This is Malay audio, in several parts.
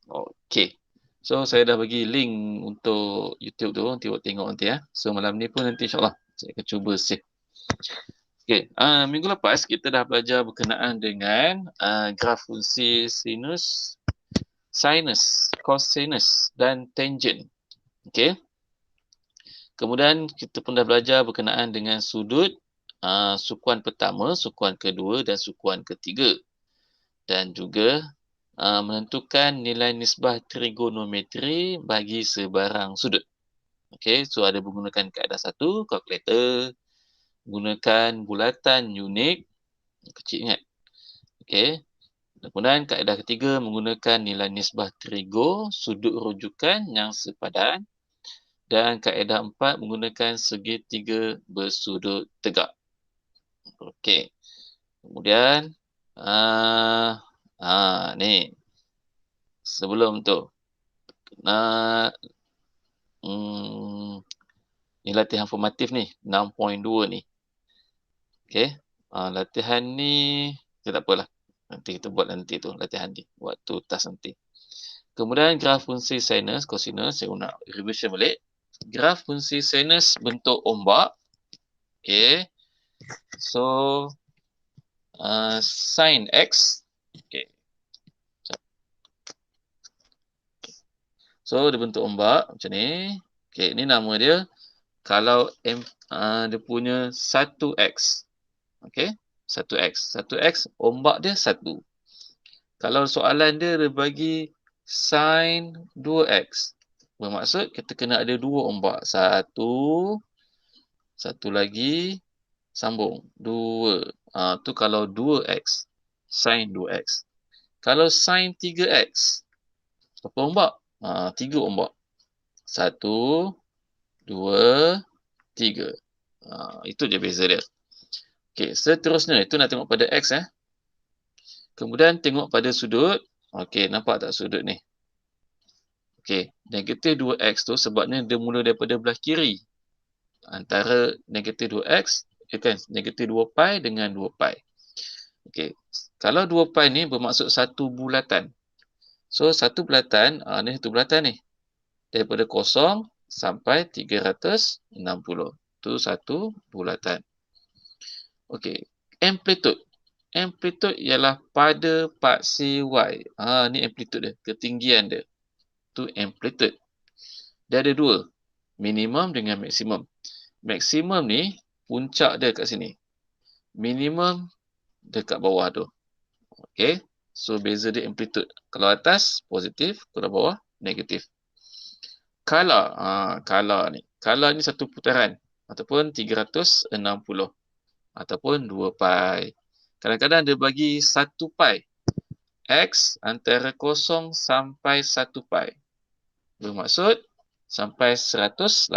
Okey. So, saya dah bagi link untuk YouTube tu, nanti awak tengok nanti ya. So, malam ni pun nanti insyaAllah saya akan cuba save. Okey, minggu lepas kita dah belajar berkenaan dengan graf fungsi sinus, cosinus dan tangent. Okey. Kemudian kita pun dah belajar berkenaan dengan sudut, sukuan pertama, sukuan kedua dan sukuan ketiga. Dan juga menentukan nilai nisbah trigonometri bagi sebarang sudut. Okey, so ada menggunakan kaedah satu, kalkulator, gunakan bulatan unik, kecil ingat. Okey. Kemudian kaedah ketiga menggunakan nilai nisbah trigo, sudut rujukan yang sepadan. Dan kaedah empat menggunakan segitiga bersudut tegak. Okey. Kemudian, ni. Sebelum tu, ni latihan formatif ni, 6.2 ni. Okey. Latihan ni, tak apalah. Nanti kita buat nanti tu, latihan ni. Waktu task nanti. Kemudian graf fungsi sinus, cosinus, saya nak revision balik. Graf fungsi sinus bentuk ombak. Okey. So, sin X. Okey. So, dia bentuk ombak macam ni. Okey, ni nama dia. Kalau dia punya 1X. Okey, 1X. 1X, ombak dia 1. Kalau soalan dia bagi sin 2X. Bermaksud kita kena ada 2 ombak. 1, satu lagi, sambung. 2. Tu kalau 2X. Sin 2X. Kalau sin 3X. Berapa ombak? 3 ombak. 1, 2, 3. Itu je beza dia. Okey, seterusnya itu nak tengok pada X Kemudian tengok pada sudut. Okey, nampak tak sudut ni? Okey, negatif 2X tu sebabnya dia mula daripada belah kiri. Antara negatif 2X, negatif 2 pi dengan 2 pi. Okey, kalau 2 pi ni bermaksud satu bulatan. So, satu bulatan, ni satu bulatan ni. Daripada 0 sampai 360. Tu satu bulatan. Okey, amplitude. Amplitude ialah pada paksi Y. Ni amplitude dia, ketinggian dia. Tu amplitude. Dia ada dua, minimum dengan maksimum. Maksimum ni puncak dia kat sini. Minimum dekat bawah tu. Okey. So beza dia amplitude. Kalau atas positif, kalau bawah negatif. Color, color ni. Color ni satu putaran ataupun 360 ataupun 2 pi. Kadang-kadang dia bagi 1 pi. X antara 0 sampai 1 pi. Bermaksud sampai 180.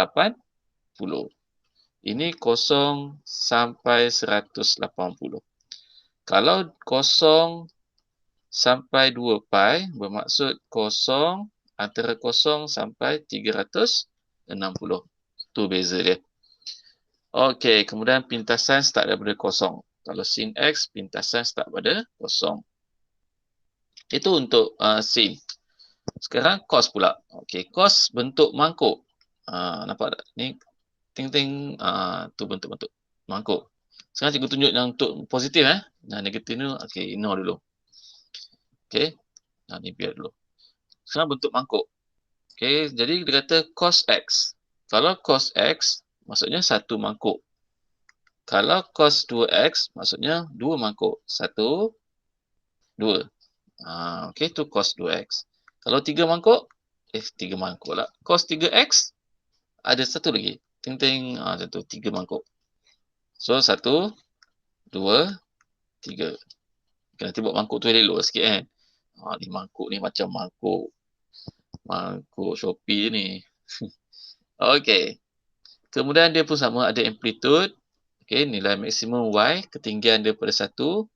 Ini 0 sampai 180. Kalau 0 sampai 2 pi, bermaksud 0 antara 0 sampai 360. Itu beza dia. Okey, kemudian pintasan start daripada 0. Kalau sin X, pintasan start pada 0. Itu untuk sin. Sekarang cos pula. Okey, cos bentuk mangkuk. Nampak tak? Ni ting-ting, tu bentuk-bentuk mangkuk. Sekarang cikgu tunjuk yang untuk positif negatif ni, okey, ignore dulu. Okey. Ni biar dulu. Sekarang bentuk mangkuk. Okey, jadi dia kata cos X. Kalau cos X, maksudnya satu mangkuk. Kalau cos 2X, maksudnya dua mangkuk. 1, 2. Okey, tu cos 2X. Kalau 3 mangkuk, 3 mangkuk lah. Cos 3X, ada satu lagi. Ting-ting, satu, 3 mangkuk. So, 1, 2, 3. Nanti buat mangkuk tu elok sikit kan. Ni mangkuk ni macam mangkuk Shopee ni. Okey. Kemudian dia pun sama, ada amplitude. Okey, nilai maksimum Y, ketinggian dia pada 1.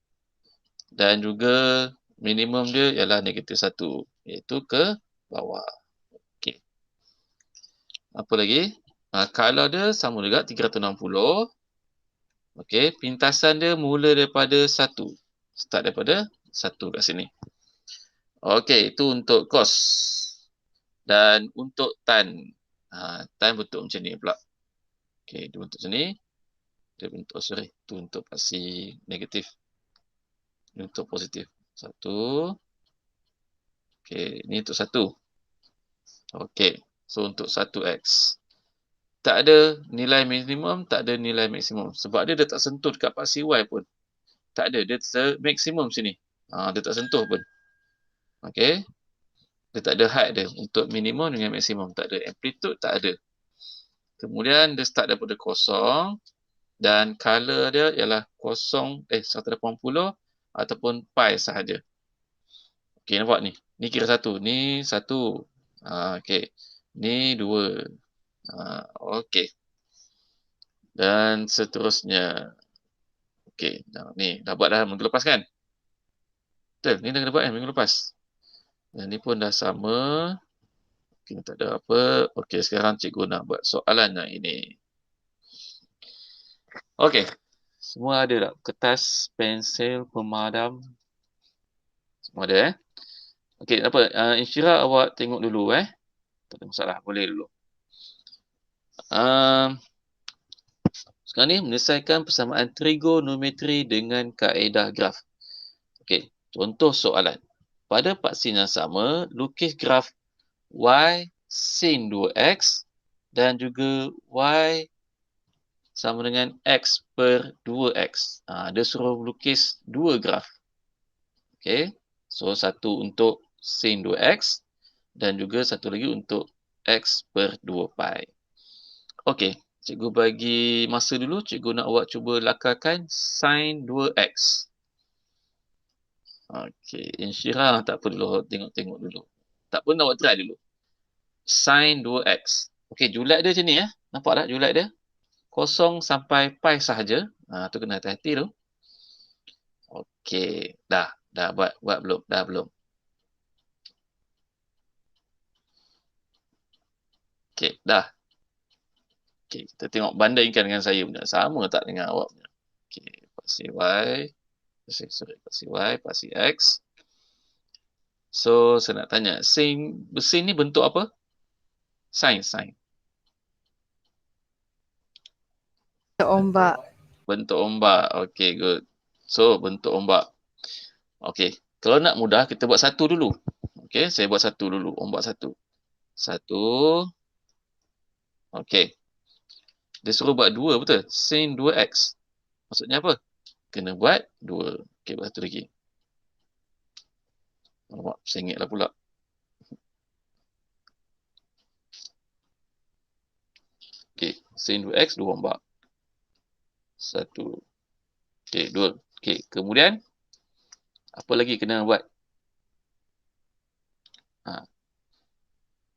Dan juga minimum dia ialah negatif 1. Iaitu ke bawah. Okey. Apa lagi? Color dia sama juga, 360. Okey, pintasan dia mula daripada 1. Start daripada 1 kat sini. Okey, itu untuk cos. Dan untuk tan. Tan bentuk macam ni pula. Okey, dia bentuk macam ni. Dia bentuk, sorry. Itu untuk pasti negatif. Ini untuk positif. 1. Okey, ni untuk 1. Okey, so untuk 1x. Tak ada nilai minimum, tak ada nilai maksimum. Sebab dia tak sentuh dekat paksi y pun. Tak ada, dia maksimum sini. Dia tak sentuh pun. Okey. Dia tak ada had dia untuk minimum dengan maksimum. Tak ada. Amplitude tak ada. Kemudian dia start daripada kosong. Dan color dia ialah 180 ataupun pi sahaja. Okey, nampak ni. Ni kira 1. Ni 1. Okey. Ni 2. Okey. Dan seterusnya. Okey. Ni dah buat dah minggu lepas kan? Betul. Ni dah kena buat kan minggu lepas. Dan ni pun dah sama. Okey, tak ada apa. Okey, sekarang cikgu nak buat soalan yang ini. Okey. Semua ada tak? Kertas, pensel, pemadam. Semua ada Okey, apa? Insyirah awak tengok dulu Tak ada masalah. Boleh dulu. Sekarang ni menyelesaikan persamaan trigonometri dengan kaedah graf. Okey, contoh soalan. Pada paksi yang sama, lukis graf y sin 2x dan juga y sama dengan x per 2x. Dia suruh lukis dua graf. Okey, so satu untuk sin 2x dan juga satu lagi untuk x per 2 pi. Okey, cikgu bagi masa dulu. Cikgu nak awak cuba lakarkan sin 2x. Okey, Insyirah tak apa dulu. Tengok-tengok dulu. Tak pun awak try dulu. Sin 2x. Okey, julat dia macam ni Nampak tak julat dia? Kosong sampai pi sahaja. Tu kena hati-hati tu. Okey, dah buat belum? Dah belum? Okey, dah. Okey, kita tengok bandingkan dengan saya punya. Sama tak dengan awak punya? Okey, paksi y. Paksi y, paksi x. So, saya nak tanya, sin ni bentuk apa? Sin. Ombak. Bentuk ombak. Okey, good. So, bentuk ombak. Okey, kalau nak mudah, kita buat satu dulu. Okey, saya buat satu dulu. Ombak satu. Satu. Okey. Dia suruh buat dua, betul? Sin 2x. Maksudnya apa? Kena buat dua. Okey, buat satu lagi. Nampak, sengitlah pula. Okey, sin 2x, dua ombak. Satu. Okey, dua. Okey, kemudian, apa lagi kena buat?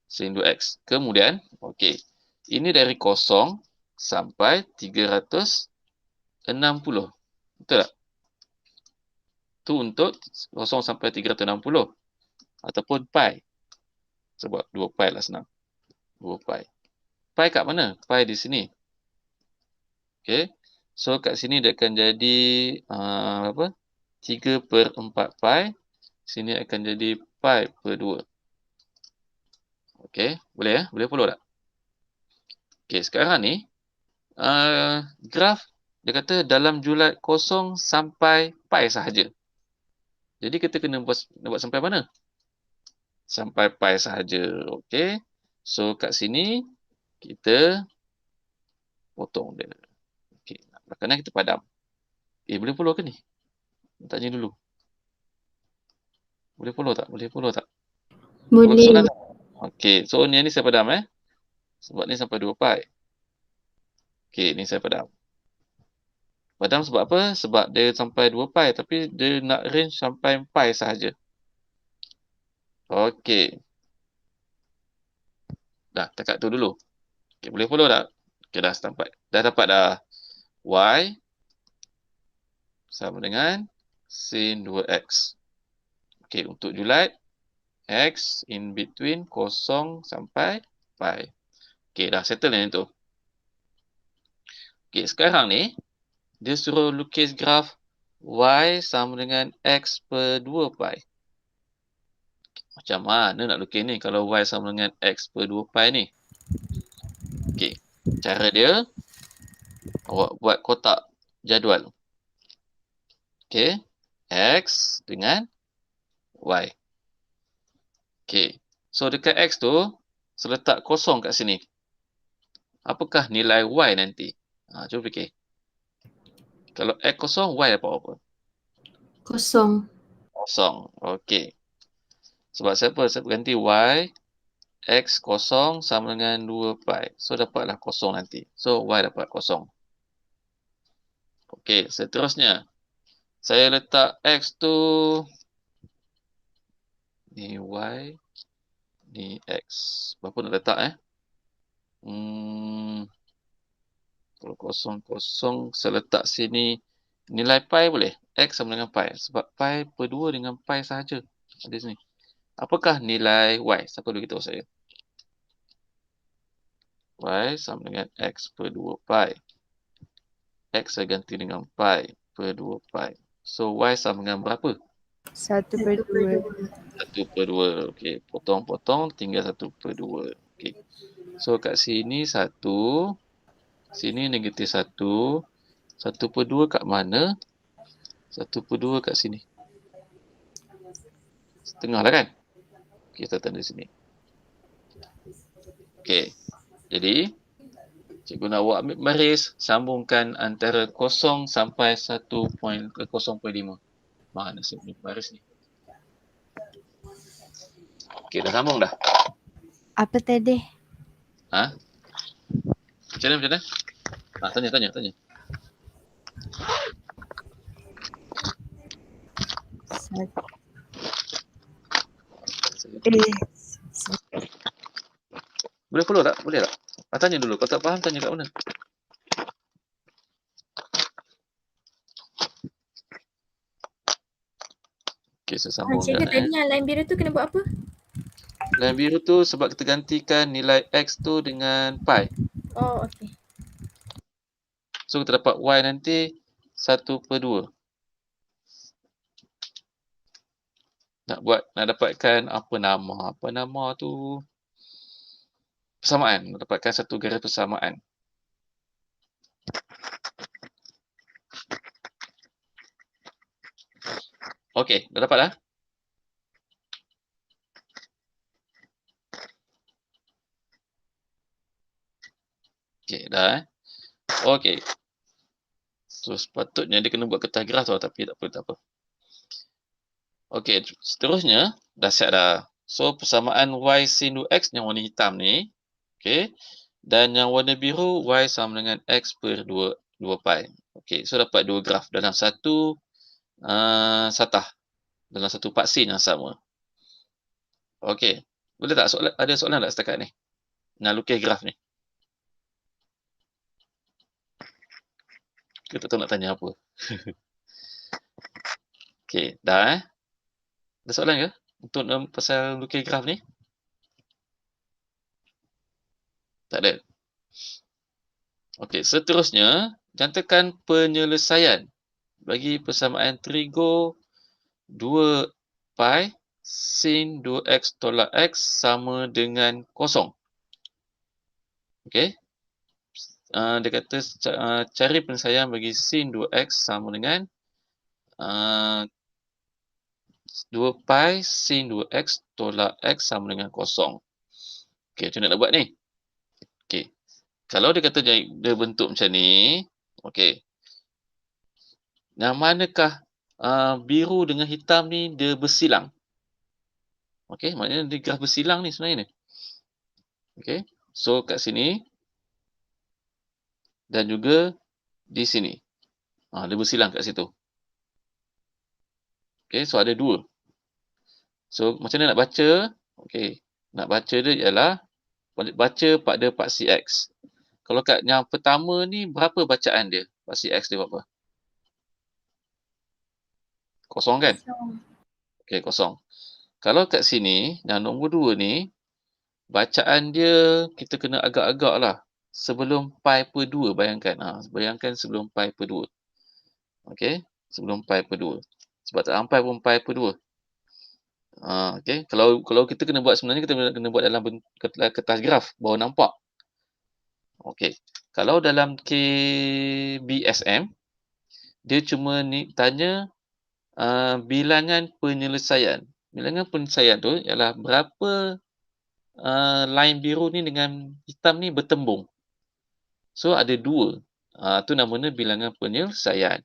Sin 2x. Kemudian, okey. Ini dari kosong sampai 360. Betul tak? Tu untuk kosong sampai 360. Ataupun pi. Sebab 2 pi lah senang. 2 pi. Pi kat mana? Pi di sini. Okey. So, kat sini dia akan jadi 3 per 4 pi. Sini akan jadi pi per 2. Okey. Boleh Boleh follow tak? Okey, sekarang ni graf dia kata dalam julat kosong sampai pi sahaja. Jadi kita kena buat sampai mana? Sampai pi sahaja. Okey. So kat sini kita potong dia. Okey, belakangnya kita padam. Boleh follow ke ni? Tanya dulu. Boleh follow tak? Boleh. Okey, so ni saya padam Sebab ni sampai 2 pi. Okey, ni saya padam. Padam sebab apa? Sebab dia sampai 2 pi tapi dia nak range sampai pi sahaja. Okey. Dah, takat tu dulu. Okey, boleh follow tak? Okey, dah dapat. Dah dapat dah. Y sama dengan sin 2x. Okey, untuk julat x in between kosong sampai pi. Okey, dah settle yang itu. Okey, sekarang ni dia suruh lukis graf y sama dengan x per 2 pi. Macam mana nak lukis ni kalau y sama dengan x per 2 pi ni? Okey. Cara dia, awak buat kotak jadual. Okey. X dengan y. Okey. So dekat x tu, seletak kosong kat sini. Apakah nilai y nanti? Cuba fikir. Kalau x kosong, y dapat apa? Kosong. Kosong. Okey. Sebab siapa? Saya ganti y, x kosong sama dengan 2 pi. So dapatlah kosong nanti. So y dapat kosong. Okey, seterusnya. Saya letak x tu, ni y, ni x. Berapa nak letak Kalau kosong-kosong, saya letak sini nilai pi boleh? X sama dengan pi. Sebab pi per 2 dengan pi sahaja. Ada sini. Apakah nilai y? Siapa dulu beritahu saya? Y sama dengan x per 2 pi. X saya ganti dengan pi per 2 pi. So, y sama dengan berapa? 1/2. 1/2. Okey, potong-potong tinggal 1/2. Okey. So, kat sini 1. Sini negatif 1. 1/2 kat mana? 1/2 kat sini. Setengah lah kan? Okey, kita tanda sini. Okey. Jadi, cikgu nak buat ambil baris, sambungkan antara 0 sampai 0.5. Mana sini baris ni? Okey, dah sambung dah. Apa tadi? Macam mana? Tanya. Boleh follow tak? Boleh tak? Tanya dulu. Kalau tak faham, tanya kat mana? Okey, saya sambung. Cikgu tadi yang line biru tu kena buat apa? Line biru tu sebab kita gantikan nilai x tu dengan pi. Oh, okey. So, kita dapat y nanti 1/2. Nak dapatkan apa nama? Apa nama tu? Persamaan. Nak dapatkan satu garis persamaan. Okey, dah dapat dah? Okey, dah Okey. So, sepatutnya dia kena buat kertas graf tau, tapi tak apa. Okey, seterusnya, dah siap dah. So, persamaan y sin 2x yang warna hitam ni. Okey. Dan yang warna biru, y sama dengan x per 2 pi. Okey, so dapat dua graf dalam satu satah. Dalam satu paksin yang sama. Okey. Boleh tak? Ada soalan tak setakat ni? Nak lukis graf ni. Kita tak tahu nak tanya apa. Okey, dah Ada soalan ke? Untuk pasal lukis graf ni? Tak ada. Okey, seterusnya, jantakan penyelesaian bagi persamaan trigo 2 pi sin 2x tolak x sama dengan 0. Okey. Dia kata cari penyelesaian bagi sin 2x sama dengan 2 pi sin 2x tolak x sama dengan 0. Okey, macam mana nak buat ni? Okey. Kalau dia kata dia bentuk macam ni, okey. Yang manakah biru dengan hitam ni dia bersilang? Okey, maknanya dia graf bersilang ni sebenarnya ni. Okey. So kat sini dan juga di sini. Dia bersilang kat situ. Okey, so ada dua. So macam mana nak baca? Okey, nak baca dia ialah baca pada paksi X. Kalau kat yang pertama ni berapa bacaan dia? Paksi X dia berapa? Kosong kan? Okey, kosong. Kalau kat sini, yang nombor 2 ni, bacaan dia kita kena agak-agak lah. Sebelum pi per 2, bayangkan. Bayangkan sebelum pi per 2. Okey, sebelum pi per 2. Sebab tak sampai pun pi per 2. Okay. Kalau kita kena buat sebenarnya kita kena buat dalam kertas graf baru nampak. Okay. Kalau dalam KBSM dia cuma tanya bilangan penyelesaian. Bilangan penyelesaian tu ialah berapa line biru ni dengan hitam ni bertembung. So ada 2. Tu namanya bilangan penyelesaian.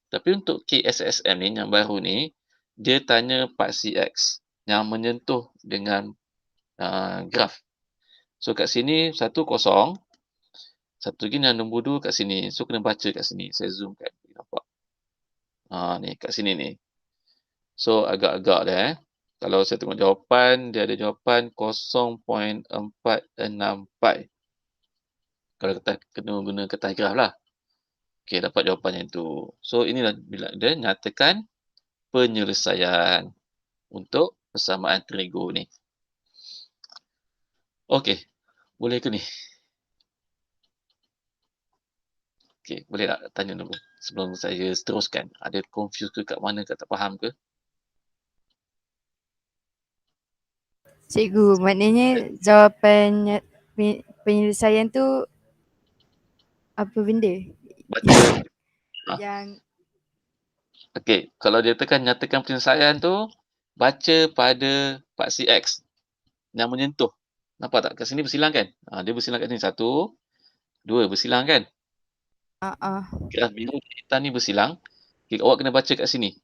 Tapi untuk KSSM ni yang baru ni dia tanya paksi X yang menyentuh dengan graf. So kat sini 1 kosong. Satu lagi yang nombor 2 kat sini. So kena baca kat sini. Saya zoom kat. Nampak? Ni kat sini ni. So agak-agak dia Kalau saya tengok jawapan, dia ada jawapan 0.46 pi. Kalau kita kena guna kertas graf lah. Okey, dapat jawapan yang tu. So inilah bila dia nyatakan penyelesaian untuk persamaan trigo ni. Okey, boleh ke ni? Okey, boleh tak tanya dulu sebelum saya teruskan? Ada confuse ke kat mana ke, tak faham ke? Cikgu, maknanya jawapan penyelesaian tu apa benda? Baca. Yang Okey, kalau dia tekan nyatakan penyelesaian tu, baca pada paksi X yang menyentuh. Nampak tak? Kat sini bersilang kan? Dia bersilang kat sini. 1, 2, bersilang kan? Graf biru hitam ni bersilang. Okay, awak kena baca kat sini.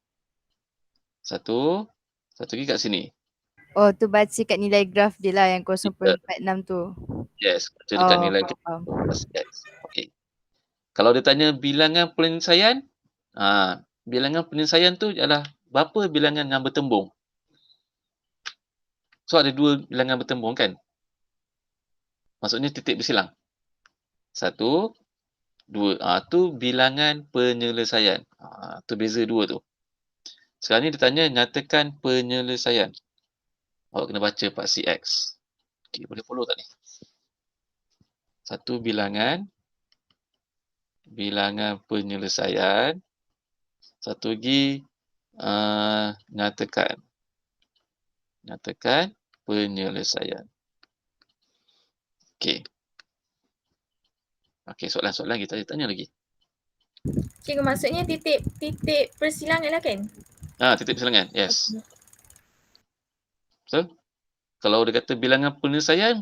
1, satu lagi kat sini. oh tu baca kat nilai graf dia lah yang 0.46 tu. Yes, baca dekat nilai faham. paksi X. Okey. Kalau dia tanya bilangan penyelesaian, bilangan penyelesaian tu ialah berapa bilangan yang bertembung. So ada 2 bilangan bertembung kan? Maksudnya titik bersilang. 1, 2. Tu bilangan penyelesaian. Tu beza 2 tu. Sekarang ni dia tanya nyatakan penyelesaian. Awak kena baca paksi X. Okay, boleh follow tak ni? 1 bilangan penyelesaian. Satu lagi nyatakan penyelesaian. Okey. Okey, soalan-soalan kita tanya lagi. Cikgu, maksudnya titik persilangan lah kan? Titik persilangan. Yes. Betul? Kalau dia kata bilangan penyelesaian,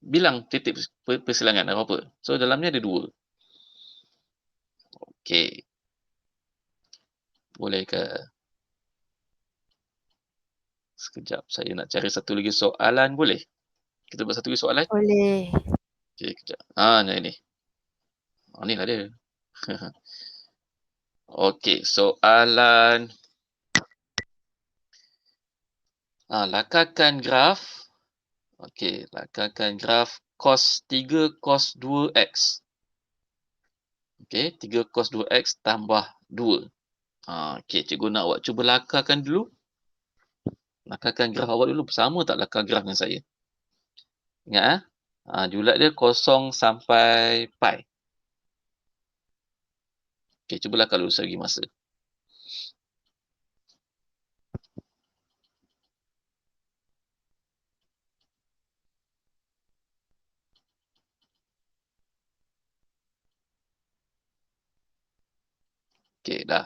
bilang titik persilangan apa-apa. So dalamnya ada 2. Okey. Boleh ke? Sekejap, saya nak cari satu lagi soalan, boleh? Kita buat satu lagi soalan? Boleh. Okey, kejap. Ni. Ni lah dia. Okey, soalan. Lakarkan graf. Okey, lakarkan graf cos 3 cos 2x. Okey, 3 cos 2x tambah 2. Okey, cikgu nak awak cuba lakarkan dulu. Lakarkan graf awak dulu. Sama tak lakar graf dengan saya? Ingat julat dia 0 sampai pi. Okey, cuba lakar dulu saya bagi masa. Okey, dah.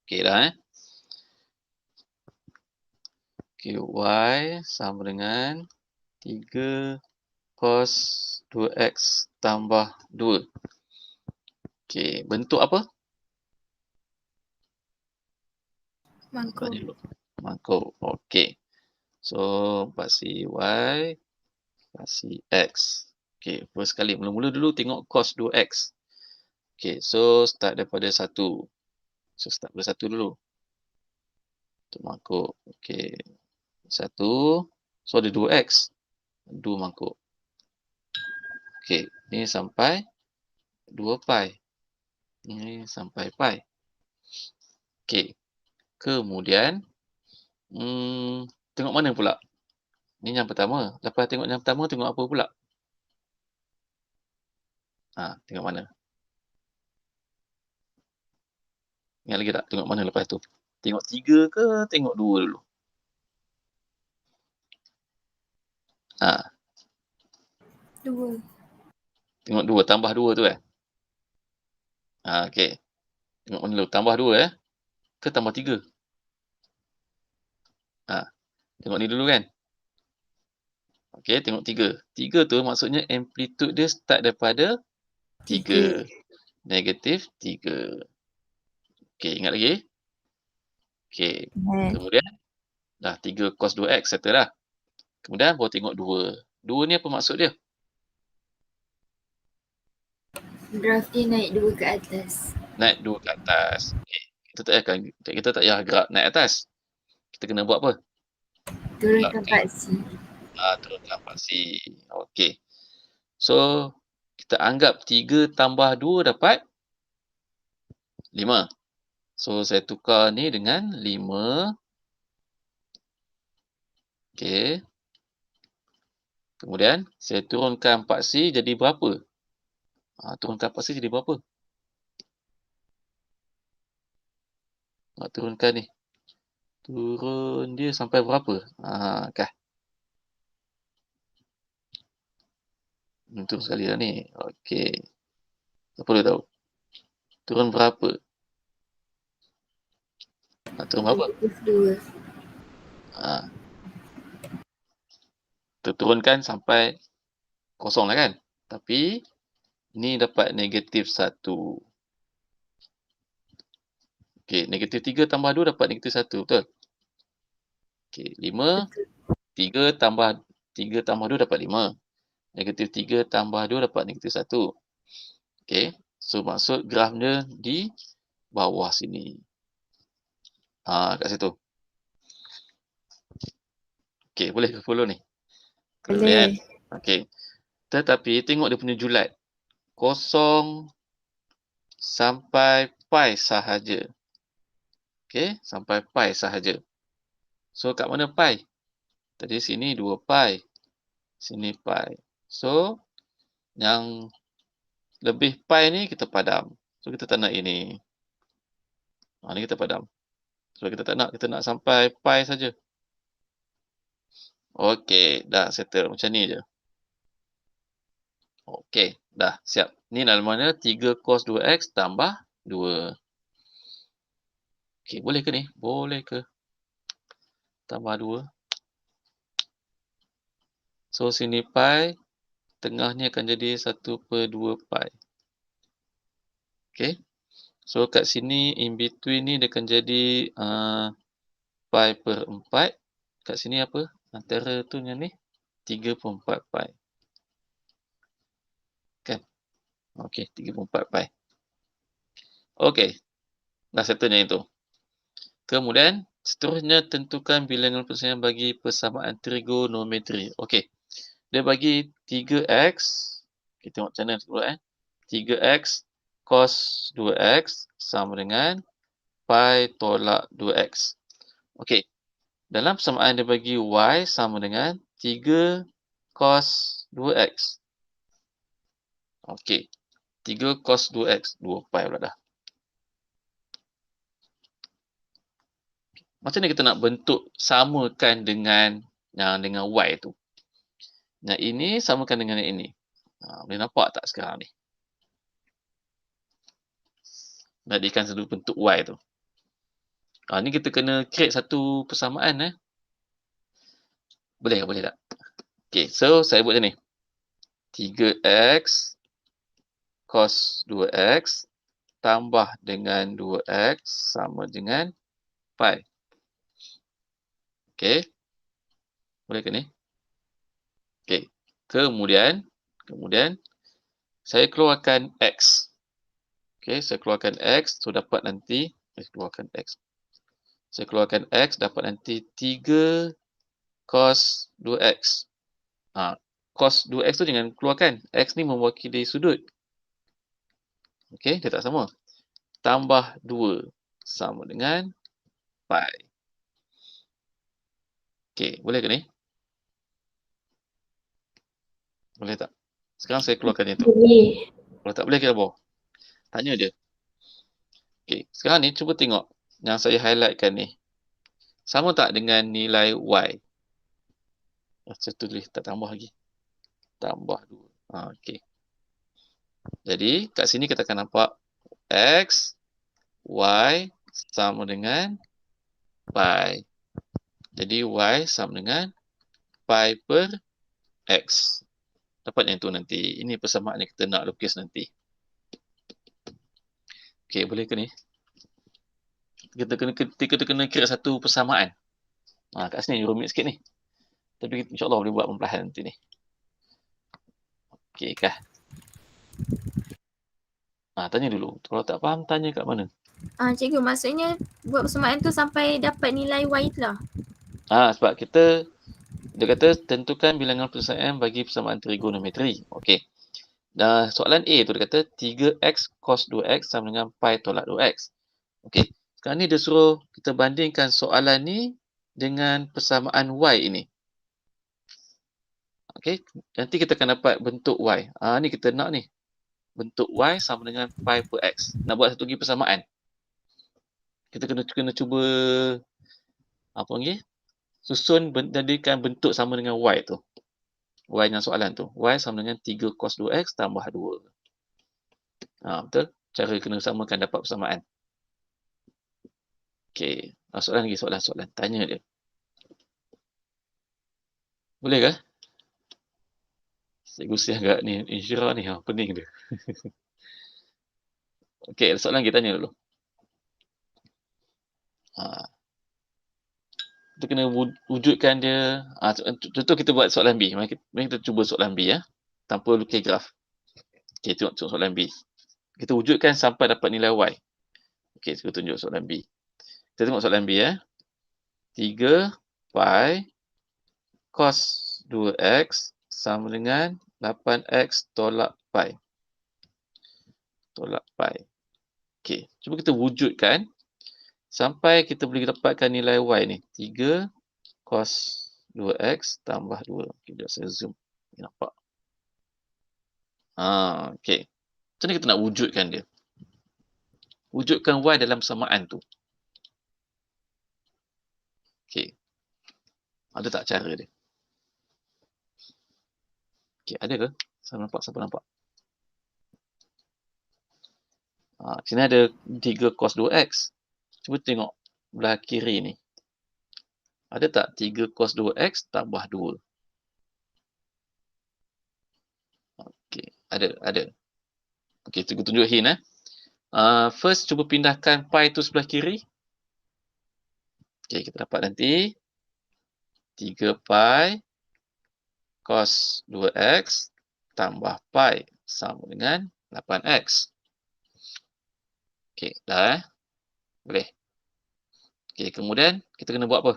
Okey dah Okey, y sama dengan 3 cos 2x tambah 2. Okey, bentuk apa? Mangkuk. Mangkuk. Okey. So, paksi y, paksi x. Okey, first sekali. Mula-mula dulu tengok cos 2x. Okey, so start daripada 1. So, start daripada 1 dulu. Untuk mangkuk. Okey. 1. So, ada 2x. 2 mangkuk. Okey, ni sampai 2 pi. Ni sampai pi. Okey. Kemudian, tengok mana pula? Ni yang pertama. Lepas tengok yang pertama, tengok apa pula? Tengok mana? Ingat lagi tak? Tengok mana lepas tu? Tengok 3 ke tengok 2 dulu? Dua. Tengok 2, tambah 2 tu okey. Tengok mana dulu? Tambah 2 ke tambah 3? Tengok ni dulu kan? Okey, tengok 3. 3 tu maksudnya amplitude dia start daripada 3. Negatif 3. Okey, ingat lagi? Okey. Kemudian, dah 3 cos 2x settle dah. Kemudian, baru tengok 2. 2 ni apa maksud dia? Graf dia naik 2 ke atas. Naik 2 ke atas. Okey. Kita tak payah gerak naik atas. Kita kena buat apa? Turunkan paksi. Turunkan paksi. Okey. So, kita anggap 3 tambah 2 dapat 5. So, saya tukar ni dengan 5. Okey. Kemudian, saya turunkan paksi jadi berapa? Turunkan paksi jadi berapa? Nak turunkan ni. Turun dia sampai berapa? Kah? Turun sekali dah ni. Okey. Siapa boleh tahu? Turun berapa? Nak turun berapa? -2. Turunkan sampai kosong lah kan? Tapi, ni dapat negatif 1. Okey, negatif 3 tambah 2 dapat negatif 1, betul? Okey, 5. 3 tambah 2 dapat 5. Negatif 3 tambah 2 dapat negatif 1. Okey, so maksud grafnya di bawah sini. Kat situ. Okey, boleh ke follow ni? Boleh. Okey. Tetapi tengok dia punya julat. 0 sampai pi sahaja. Okey, sampai pi sahaja. So kat mana pi? Tadi sini 2 pi. Sini pi. So yang lebih pi ni kita padam. So kita tak nak ini. Ni kita padam. So kita tak nak, kita nak sampai pi saja. Okey, dah settle macam ni je. Okey, dah siap. Ni namanya 3 cos 2x tambah 2. Okey, boleh ke ni? Boleh ke? Tambah 2. So sini pi, tengah ni akan jadi 1/2 pi. Okey. So kat sini in between ni dia akan jadi pi per 4. Kat sini apa? Antara tu yang ni 3/4 pi. Kan? Okey, 3/4 pi. Okey. Dah settle yang itu. Kemudian, seterusnya tentukan bilangan persamaan bagi persamaan trigonometri. Okey. Dia bagi 3x. Kita tengok macam mana dulu 3x cos 2x sama dengan pi tolak 2x. Okey. Dalam persamaan dia bagi y sama dengan 3 cos 2x. Okey. 3 cos 2x. 2 pi pula dah. Macam mana kita nak bentuk samakan dengan y tu? Yang ini samakan dengan yang ini. Boleh nampak tak sekarang ni? Jadikan satu bentuk y tu. Ni kita kena create satu persamaan. Boleh tak? Okay, so saya buat macam ni. 3x cos 2x tambah dengan 2x sama dengan pi. Okay. Boleh ke ni? Okay. Kemudian saya keluarkan x. Okay, saya keluarkan x. So dapat nanti, keluarkan x. Saya keluarkan x dapat nanti 3 cos 2x. cos 2x tu jangan keluarkan. X ni mewakili sudut. Okey, dia tak sama. Tambah 2 sama dengan pi. Okey, boleh ke ni? Boleh tak? Sekarang saya keluarkan yang tu. Boleh. Kalau tak boleh, kita apa? Tanya dia. Okey, sekarang ni cuba tengok yang saya highlightkan ni. Sama tak dengan nilai y? Saya tulis, tak tambah lagi. Tambah 2. Okey. Jadi, kat sini kita akan nampak x, y sama dengan pi. Jadi, y sama dengan pi per x. Dapat yang tu nanti. Ini persamaan yang kita nak lukis nanti. Okey, boleh ke ni? Kita kena kira satu persamaan. Kat sini rumit sikit ni. Tapi insyaAllah boleh buat perlahan nanti ni. Okey kah? Tanya dulu. Kalau tak faham, tanya kat mana? Cikgu, maksudnya buat persamaan tu sampai dapat nilai y tu lah. Sebab dia kata tentukan bilangan persamaan bagi persamaan trigonometri. Okey. Dan soalan A tu dia kata 3x cos 2x sama dengan pi tolak 2x. Okey. Sekarang ni dia suruh kita bandingkan soalan ni dengan persamaan y ini. Okey. Nanti kita akan dapat bentuk y. Ni kita nak ni. Bentuk y sama dengan pi per x. Nak buat satu lagi persamaan. Kita kena cuba apa lagi? Susun jadikan bentuk sama dengan y tu. Y yang soalan tu. Y sama dengan 3 cos 2x tambah 2. Betul? Cara kena samakan dapat persamaan. Okey. Soalan lagi, soalan. Tanya dia. Boleh ke? Cikgu siap agak ni, Insyirah ni, pening dia. Okey, soalan lagi, tanya dulu. Kita kena wujudkan dia. Contoh kita buat soalan B. Mari kita cuba soalan B ya. Tanpa lukis graf. Okey, tengok soalan B. Kita wujudkan sampai dapat nilai Y. Okey, saya tunjuk soalan B. Kita tengok soalan B ya. 3 pi cos 2x sama dengan 8x tolak pi. Okey, cuba kita wujudkan sampai kita boleh dapatkan nilai y ni. 3 cos 2x tambah 2. Okey, jap saya zoom. Nampak? Okey. Macam mana kita nak wujudkan dia? Wujudkan y dalam persamaan tu. Okey. Ada tak cara dia? Okey, ada ke? Siapa nampak? Sini ada 3 cos 2x. Cuba tengok belah kiri ni. Ada tak 3 cos 2x tambah 2? Okey, ada. Okey, cikgu tunjuk hint first cuba pindahkan pi tu sebelah kiri. Okey, kita dapat nanti 3 pi cos 2x tambah pi sama dengan 8x. Okey, dah boleh. Okey, kemudian kita kena buat apa?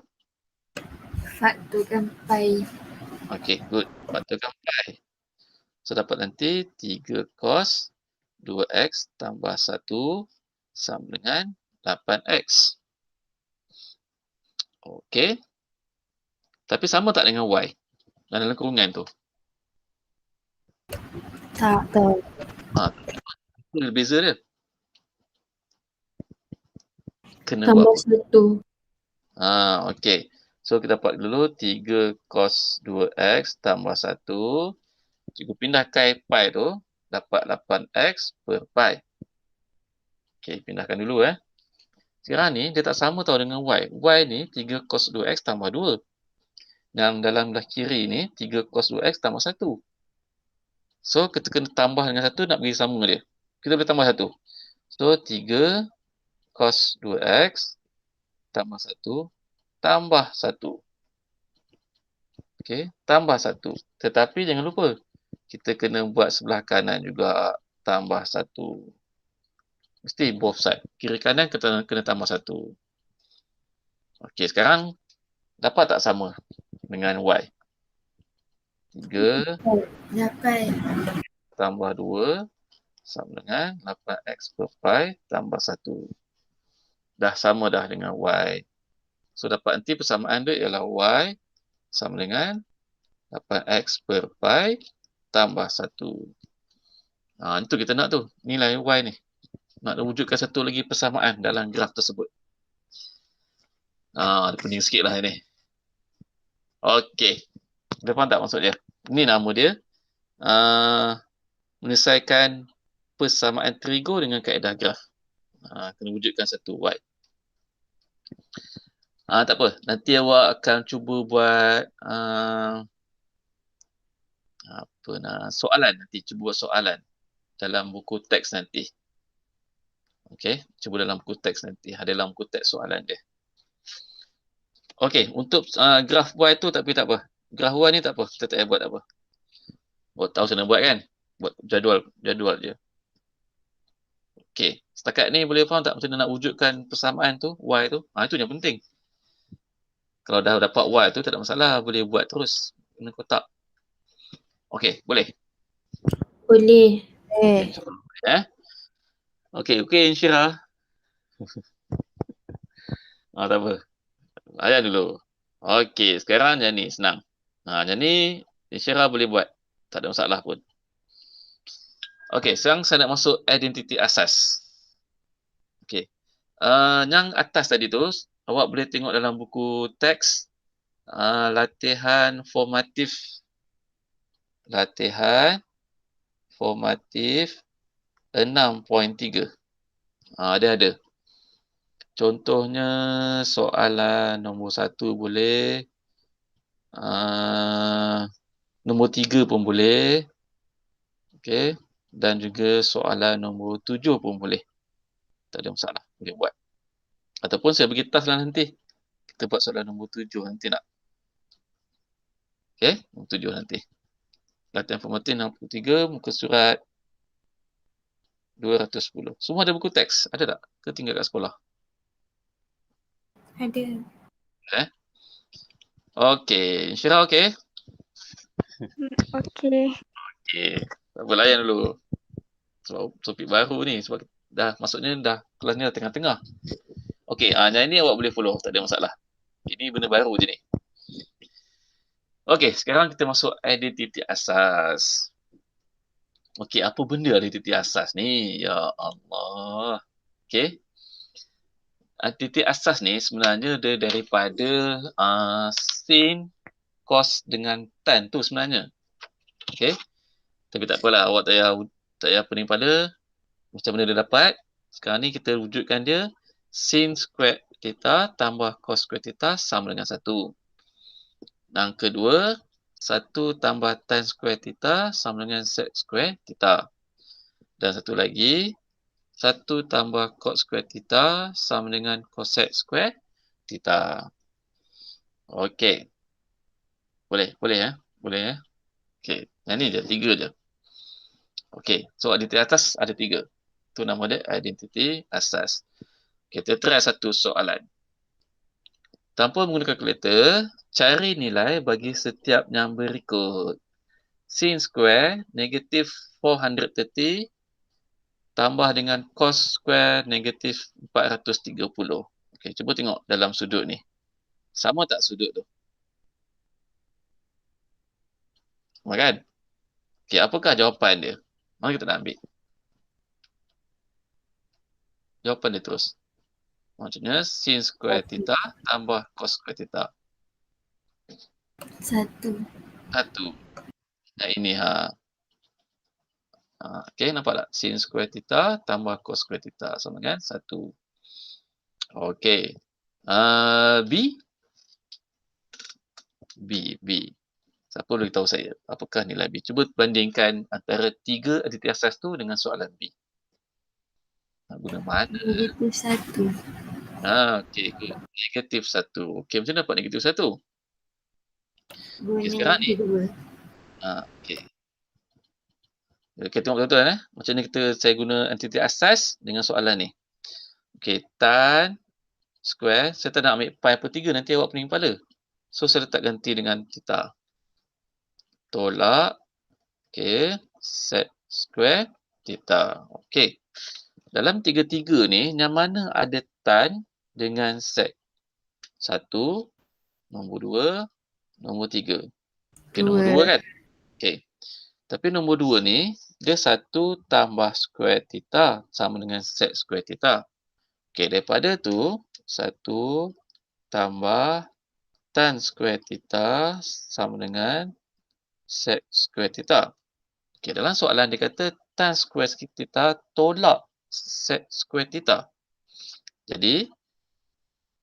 Faktorkan pi. Okey, good. Faktorkan pi. So, dapat nanti 3 cos 2x tambah 1 sama dengan 8x. Okey. Tapi sama tak dengan y? Dalam kurungan tu? Tak. Apa beza dia? Kena Tambah buat 1. Okey. So, kita dapat dulu 3 cos 2x tambah 1. Cikgu pindahkan pi tu, dapat 8x per pi. Okey, pindahkan dulu Sekarang ni, dia tak sama tau dengan y. Y ni 3 cos 2x tambah 2. Dan dalam belah kiri ni, 3 cos 2x tambah 1. So, kita kena tambah dengan 1 nak bagi sama dia. Kita boleh tambah 1. So, 3 cos 2x tambah 1 tambah 1. Okey, tambah 1. Tetapi jangan lupa, kita kena buat sebelah kanan juga tambah 1. Mesti both side. Kiri kanan kita kena tambah 1. Okey, sekarang dapat tak sama dengan y? 3 8. tambah 2 sama dengan 8x per pi tambah 1. Dah sama dah dengan y. So dapat nanti persamaan dia ialah y sama dengan 8x per pi tambah 1. Itu kita nak tu. Nilai y ni. Nak wujudkan satu lagi persamaan dalam graf tersebut. Dia pening sikit lah ini. Okey. Dah faham tak maksud dia? Ini nama dia. Menyelesaikan persamaan trigo dengan kaedah graf. Kena wujudkan satu y. Tak apa. Nanti awak akan cuba buat soalan. Nanti cuba buat soalan dalam buku teks nanti. Okey, cuba dalam buku teks nanti. Ada dalam buku teks soalan dia. Okey, untuk graf y tu tapi tak apa. Graf y ni tak apa. Kita tak payah buat apa. Buat tahu sana buat kan? Buat jadual je. Okey, setakat ni boleh faham tak macam mana nak wujudkan persamaan tu, y tu? Itu yang penting. Kalau dah dapat y tu tak ada masalah, boleh buat terus guna kotak. Okey, boleh. Boleh. Okey, Insyirah. Tak apa. Ayah dulu. Okey, sekarang yang ni senang. Yang ni Insyirah boleh buat. Tak ada masalah pun. Okey, sekarang saya nak masuk identiti asas. Okey. Yang atas tadi tu, awak boleh tengok dalam buku teks latihan formatif 6.3. Dia ada. Contohnya soalan nombor 1 boleh. Nombor 3 pun boleh. Okey. Dan juga soalan nombor 7 pun boleh. Tak ada masalah. Boleh buat. Ataupun saya bagi task lah nanti. Kita buat soalan nombor 7 nanti nak. Okey. Nombor 7 nanti. Latihan formatif 63 muka surat 210. Semua ada buku teks. Ada tak? Ke tinggal kat sekolah? Ada. Okey. Insyirah okey? Okey. Okey. Tak apa, layan dulu. Sebab topik baru ni. Sebab maksudnya dah kelas ni dah tengah-tengah. Okey. Yang ini awak boleh follow. Tak ada masalah. Ini benda baru je ni. Okey. Sekarang kita masuk identiti asas. Okey. Apa benda identiti asas ni? Ya Allah. Okey. Identiti asas ni sebenarnya dia daripada sin, cos dengan tan tu sebenarnya. Okey. Tapi tak apalah, awak tak payah pening pada macam mana dia dapat. Sekarang ni kita wujudkan dia sin square theta tambah cos square theta sama dengan 1. Dan kedua, 1 tambah tan square theta sama dengan sec square theta. Dan satu lagi, 1 tambah cos square theta sama dengan cosec square theta. Okey. Boleh ya? Boleh ya? Okey. Yang ni je, 3 je. Okey. So, identiti atas ada 3. Itu nama dia identiti asas. Kita try satu soalan. Tanpa menggunakan kalkulator, cari nilai bagi setiap yang berikut. Sin square negatif 430 tambah dengan cos square negatif 430. Okey, cuba tengok dalam sudut ni. Sama tak sudut tu? Sama kan? Okey, apakah jawapan dia? Mari kita nak ambil. Jawapan dia terus. Maksudnya sin square theta tambah cos square theta. 1. Yang ini okey, nampak tak? Sin square theta tambah cos square theta sama dengan 1. Okey. B. Siapa boleh tahu saya? Apakah nilai B? Cuba bandingkan antara 3 identiti asas tu dengan soalan B. Nak guna mana? Negatif 1. Okey. Negatif 1. Okey, macam mana dapat negatif 1? Okey, sekarang ni. Okey. Kita tengok betul-betul macam ni saya guna identiti asas dengan soalan ni. Okey, tan square, saya tak nak ambil pi per 3, nanti awak pening kepala. So, saya letak ganti dengan theta. tolak set square theta. Okey. Dalam tiga-tiga ni, yang mana ada tan dengan sek? 1, nombor 2, nombor 3. Okey, nombor 2 kan? Okey. Tapi nombor 2 ni, dia 1 tambah square theta sama dengan sek square theta. Okey, daripada tu, 1 tambah tan square theta sama dengan sek square theta. Okey, dalam soalan dia kata tan square theta tolak sek square theta. Jadi,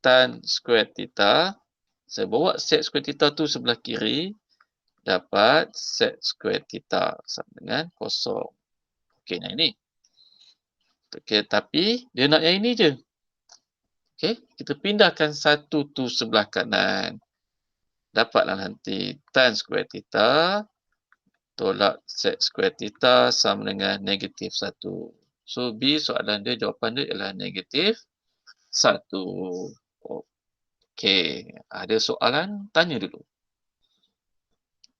tan square theta, saya bawa sek square theta tu sebelah kiri, dapat sek square theta sama dengan kosong. Okey, yang ini. Okey, tapi dia nak yang ini je. Okey, kita pindahkan satu tu sebelah kanan. Dapatlah nanti tan square theta tolak sek square theta sama dengan negatif 1. So, B soalan dia, jawapan dia ialah negatif 1. Okey, ada soalan? Tanya dulu.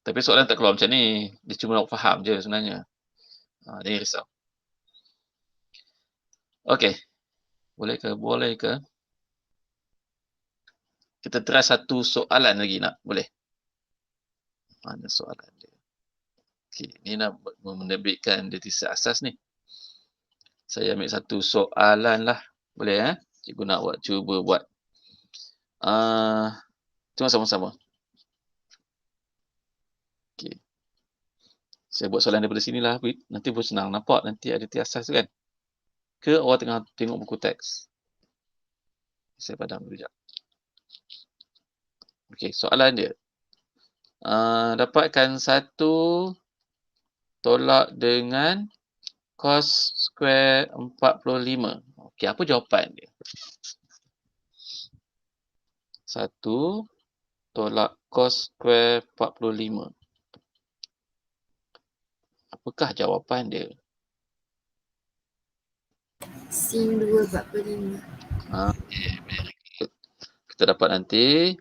Tapi soalan tak keluar macam ni. Dia cuma nak faham je sebenarnya. Jangan risau. Okey. Boleh ke? Boleh ke? Kita try satu soalan lagi nak? Boleh? Mana soalan dia? Okey, ni nak menerbitkan definisi asas ni. Saya ambil satu soalan lah. Boleh Cikgu nak cuba buat. Cuma sama-sama. Okey. Saya buat soalan daripada sini lah. Nanti pun senang nampak. Nanti ada asas kan? Ke awak tengah tengok buku teks? Saya padam dulu sekejap. Okey, soalan dia. Dapatkan 1 tolak dengan cos square 45. Okey, apa jawapan dia? 1 tolak cos square 45. Apakah jawapan dia? Sin 2/45. Okey, very good. Kita dapat nanti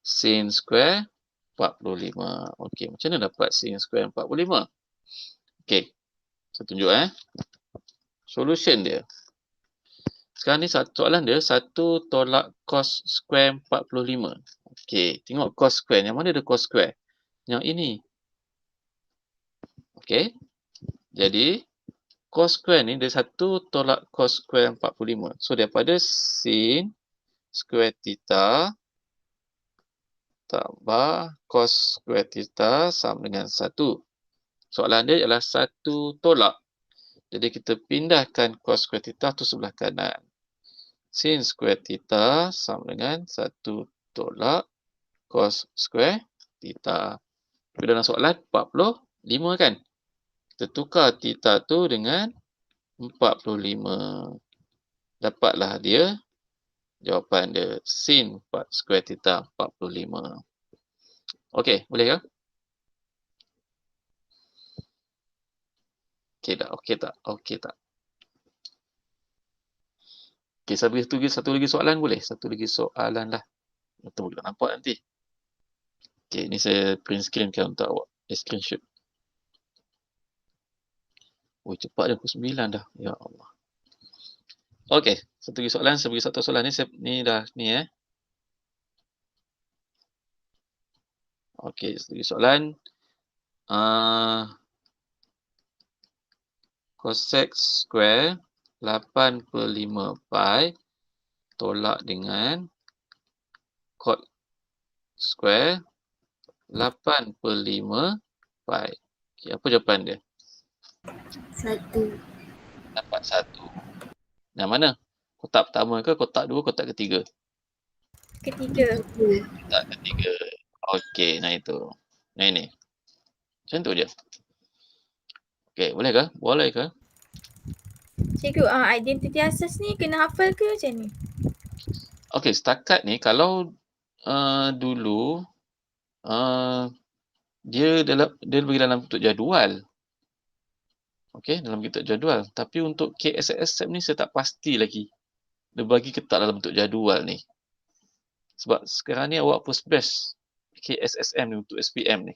sin square 45. Okey, macam mana dapat sin square 45? Okey, saya tunjuk solution dia. Sekarang ni soalan dia 1 tolak cos square 45. Okey, tengok cos square. Yang mana ada cos square? Yang ini. Okey. Jadi, cos square ni dia 1 tolak cos square 45. So, daripada sin square theta tambah cos square theta sama dengan 1. Soalan dia ialah 1 tolak. Jadi, kita pindahkan cos square theta tu sebelah kanan. Sin square theta sama dengan 1 tolak cos square theta. Tapi dalam soalan 45 kan? Kita tukar theta tu dengan 45. Dapatlah dia jawapan dia. Sin square theta 45. Okey, boleh ke? Okey tak? Okey tak? Okey tak? Okey, saya beri satu lagi soalan boleh? Satu lagi soalan lah. Betul tak nampak nanti. Okey, ni saya print screenkan untuk awak. Screenshot. Oh, cepat dah pukul 9 dah. Ya Allah. Okey, satu lagi soalan. Saya beri satu soalan ni. Ni dah ni Okey, satu lagi soalan. Cosec square 8/5 pi tolak dengan cot square 8/5 pi. Okey, apa jawapan dia? 1. Dapat 1. Yang mana? Kotak pertama ke, kotak 2, kotak ketiga? Ketiga. Kotak ketiga. Okey, nah itu. Nah ini. Macam tu je. Okey, boleh ke? Boleh ke? Cikgu, identiti asas ni kena hafal ke macam ni? Okey, setakat ni kalau dulu dia bagi dalam bentuk jadual. Okey, dalam bentuk jadual. Tapi untuk KSSM ni saya tak pasti lagi. Dia bagi ke tak dalam bentuk jadual ni. Sebab sekarang ni awak post best KSSM ni untuk SPM ni.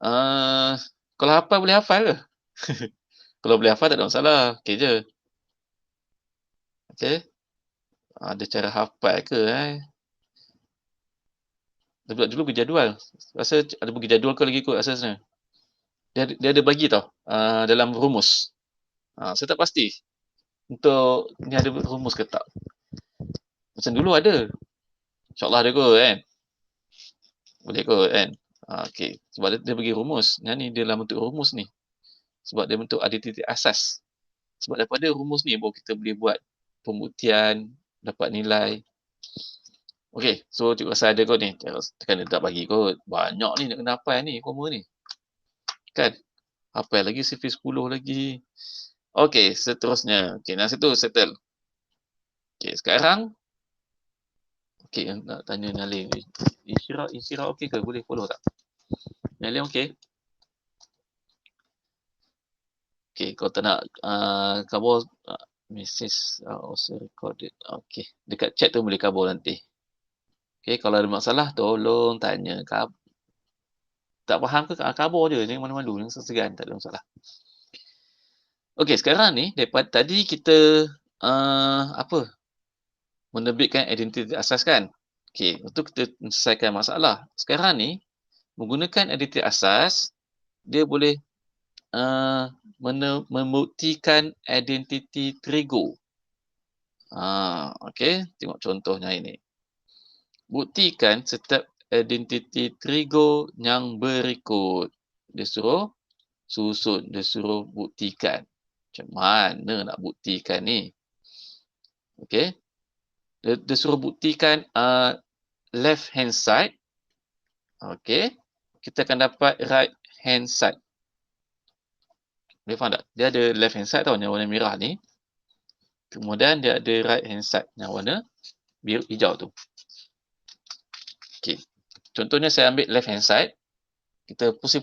Kalau hafal boleh hafal ke? Kalau boleh hafal tak ada masalah. Okey je. Okey. Ada cara hafal ke Sebab dulu berjadual. Rasa ada bagi jadual ke lagi kot asasnya. Dia ada bagi tau. Dalam rumus. Saya tak pasti. Untuk ni ada rumus ke tak. Macam dulu ada. InsyaAllah ada kot kan. Boleh kot kan. Okey. Sebab dia bagi rumus. Yang ni dia dalam bentuk rumus ni. Sebab dia bentuk identiti asas. Sebab daripada rumus ni baru kita boleh buat pembuktian, dapat nilai. Okey, so cikgu rasa ada kot ni. Tekan dia tak bagi kot. Banyak ni nak kena hafal ni, koma ni. Kan? Hafal lagi, CV 10 lagi. Okey, seterusnya. Okey, yang situ settle. Okey, sekarang. Okey, nak tanya Nalin. Insyirah okey ke? Boleh follow tak? Nalin okey? Okey, kau tak nak kabur message also recorded. Okey, dekat chat tu boleh kabur nanti. Okey, kalau ada masalah tolong tanya. Tak faham ke kabur je, jangan malu-malu, jangan segan, tak ada masalah. Okey, sekarang ni daripada tadi kita menerbitkan identiti asas kan. Okey, untuk kita selesaikan masalah. Sekarang ni menggunakan identiti asas, dia boleh membuktikan identiti trigo. Okey, tengok contohnya ini. Buktikan setiap identiti trigo yang berikut. Dia suruh susun, dia suruh buktikan. Macam mana nak buktikan ni? Okey. Dia suruh buktikan left hand side. Okey. Kita akan dapat right hand side. Boleh faham tak? Dia ada left hand side tau yang warna merah ni. Kemudian dia ada right hand side yang warna biru hijau tu. Okey. Contohnya saya ambil left hand side. Kita pusing.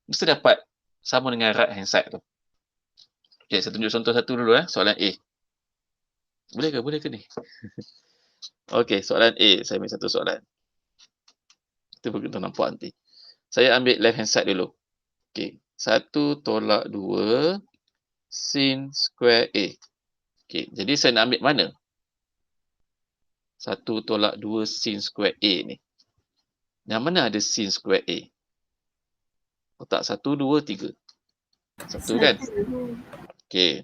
Mesti dapat sama dengan right hand side tu. Okey, saya tunjuk contoh satu dulu soalan A. Boleh ke ni? Okey, soalan A. Saya ambil satu soalan. Kita beritahu nampak nanti. Saya ambil left hand side dulu. Okey, 1 tolak 2 sin square A. Okey, jadi saya nak ambil mana? 1 tolak 2 sin square A ni. Yang mana ada sin square A? Letak 1, 2, 3. 1 kan? Okey.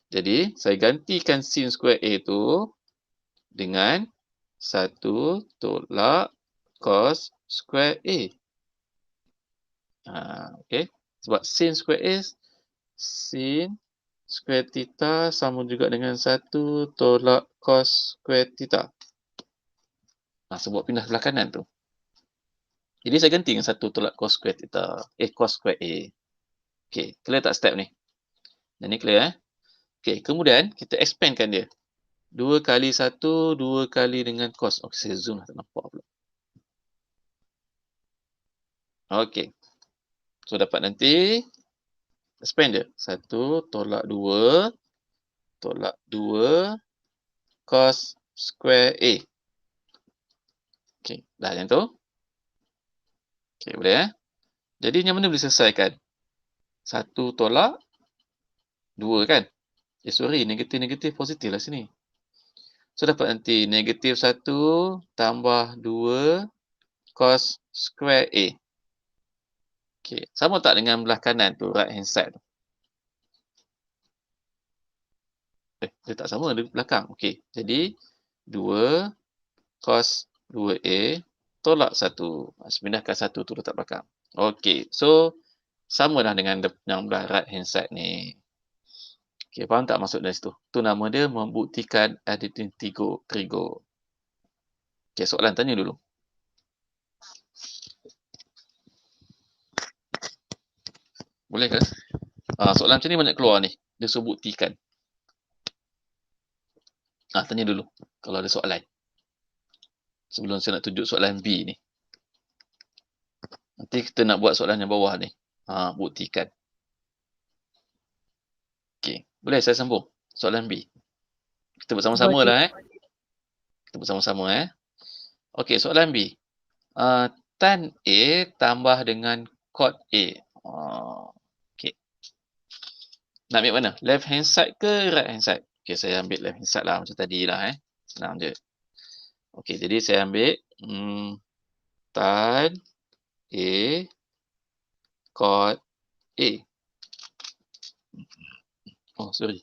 Jadi, saya gantikan sin square A tu dengan 1 tolak cos square A. Okey. Sebab sin square A, sin square theta sama juga dengan 1 tolak cos square theta. Sebab pindah sebelah kanan tu. Jadi saya ganti dengan 1 tolak cos square theta. Cos square A. Okey, clear tak step ni? Dan ni clear Okey, kemudian kita expandkan dia. 2 kali 1, 2 kali dengan cos. Okey, saya zoom lah, tak nampak pula. Okey. So, dapat nanti expand dia. 1 tolak 2 tolak 2 cos square A. Okey, dah yang tu. Okey, boleh Jadi, yang mana boleh selesaikan? 1 tolak 2 kan? Sorry, negatif positif lah sini. So, dapat nanti negatif 1 tambah 2 cos square A. Okey, sama tak dengan belah kanan tu, right hand side tu? Dia tak sama, dia belakang. Okey, jadi 2 cos 2A tolak 1. Pindahkan 1 tu letak belakang. Okey, so sama dah dengan yang belah right hand side ni. Okey, faham tak maksud dari situ? Tu nama dia membuktikan identiti trigo. Okey, soalan tanya dulu. Boleh ke? Soalan macam ni mana keluar ni? Dia suruh buktikan. Tanya dulu kalau ada soalan. Sebelum saya nak tunjuk soalan B ni. Nanti kita nak buat soalan yang bawah ni. Buktikan. Okey, boleh saya sambung soalan B. Kita bersama-sama lah Kita bersama-sama Okey, soalan B. tan A tambah dengan cot A. Okay. Nak ambil mana? Left hand side ke right hand side? Okay, saya ambil left hand side lah macam tadi lah. Senang je. Okay, jadi saya ambil tan A cot A. Oh, sorry.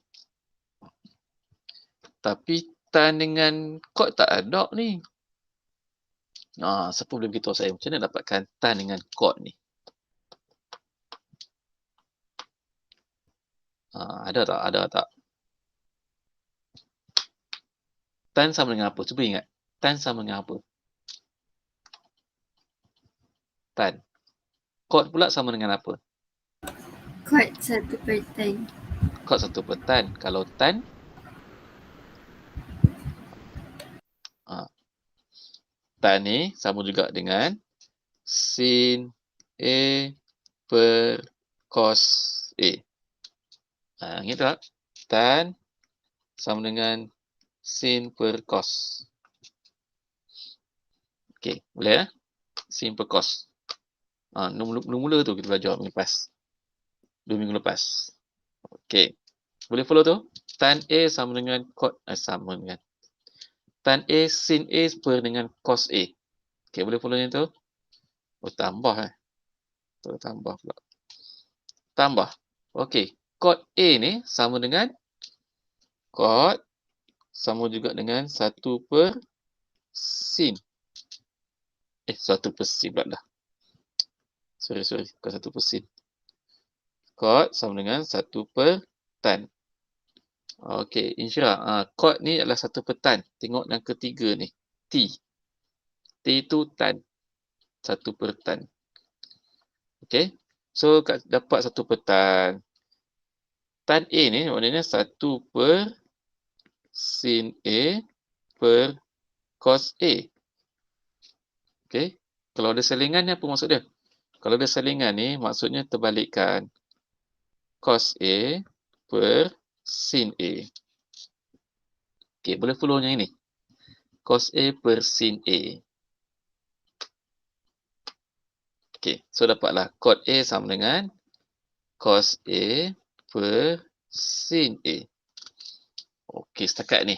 Tapi tan dengan cot tak ada ni. Siapa boleh beritahu saya macam mana dapatkan tan dengan cot ni? Ada tak? Ada tak? Tan sama dengan apa? Cuba ingat. Tan sama dengan apa? Tan. Cot pula sama dengan apa? Cot 1/tan. Cot 1/tan. Kalau tan? Tan ni sama juga dengan sin A per cos A. Ingat tak? Tan sama dengan sin per cos. Okey, boleh ya? Sin per cos. Mula-mula tu kita belajar minggu lepas. 2 minggu lepas. Okey. Boleh follow tu? Tan A sama dengan cot sama dengan tan A sin A per dengan cos A. Okey, boleh follow yang tu? Oh, tambah tambah pula. Tambah. Okey. Cot A ni sama dengan cot sama juga dengan 1 per sin. 1 per sin pula dah. Sorry. Bukan 1 per sin. Cot sama dengan 1 per tan. Okey, Insyirah. Cot ni adalah 1 per tan. Tengok yang ketiga ni. T. T itu tan. 1 per tan. Okey. So, dapat 1 per tan. Tan A ni maknanya 1 per sin A per cos A. Okey. Kalau ada selingan ni apa maksud dia? Kalau ada selingan ni maksudnya terbalikkan. Cos A per sin A. Okey, boleh follow yang ini. Cos A per sin A. Okey, so dapatlah cot A sama dengan cos A per sin A. Okey, setakat ni.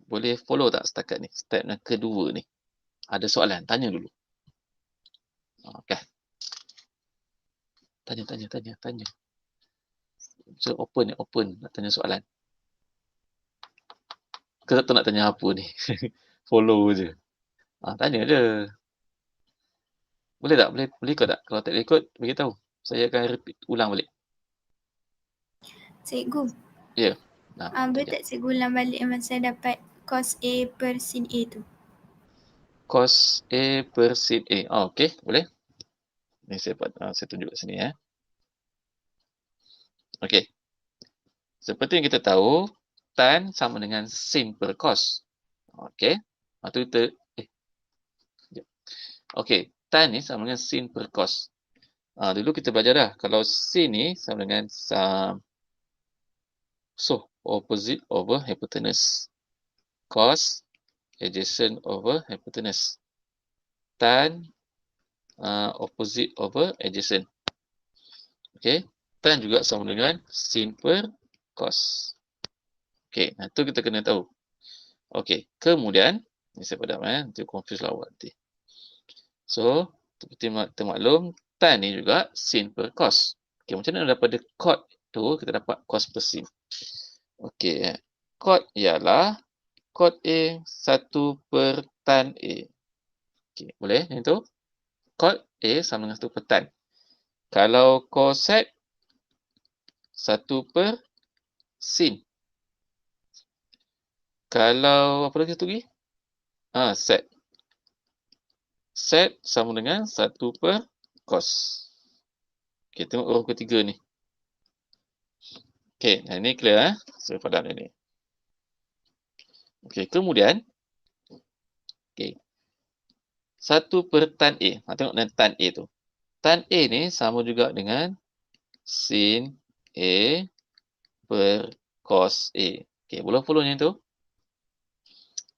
Boleh follow tak setakat ni? Step yang kedua ni. Ada soalan? Tanya dulu. Okey. Tanya. So, open. Nak tanya soalan. Ke tak nak tanya apa ni? Follow je. Tanya je. Boleh tak? Boleh ikut tak? Kalau tak boleh ikut, beritahu. Saya akan repeat ulang balik. Cikgu. Ya. Boleh tak cikgu ulang balik masa dapat cos A per sin A tu? Cos A per sin A. Okey, boleh. Ni saya tunjuk kat sini ya. Okey. Seperti yang kita tahu, tan sama dengan sin per cos. Okey. Itu kita Okey, tan ni sama dengan sin per cos. Dulu kita belajar dah. Kalau sin ni sama dengan opposite over hypotenuse. Cos adjacent over hypotenuse. Tan opposite over adjacent. Okey, tan juga sama dengan sin per cos. Okey, itu kita kena tahu. Okey, kemudian ni saya padam nanti confuse lah awak nanti. So, seperti termaklum, tan ni juga sin per cos. Okey, macam mana daripada cot tu kita dapat cos per sin? Okey, cot ialah cot A 1 per tan A. Okey, boleh yang tu? Cot A sama dengan 1 per tan. Kalau cosec 1 per sin. Kalau apa lagi satu lagi? Sec. Sec sama dengan 1 per cos. Okey, tengok huruf ketiga ni. Okey, ini clear Saya padam ini. Okey, kemudian 1 per tan A. Tengok dengan tan A tu. Tan A ni sama juga dengan sin A per cos A. Okey, boleh follow yang tu?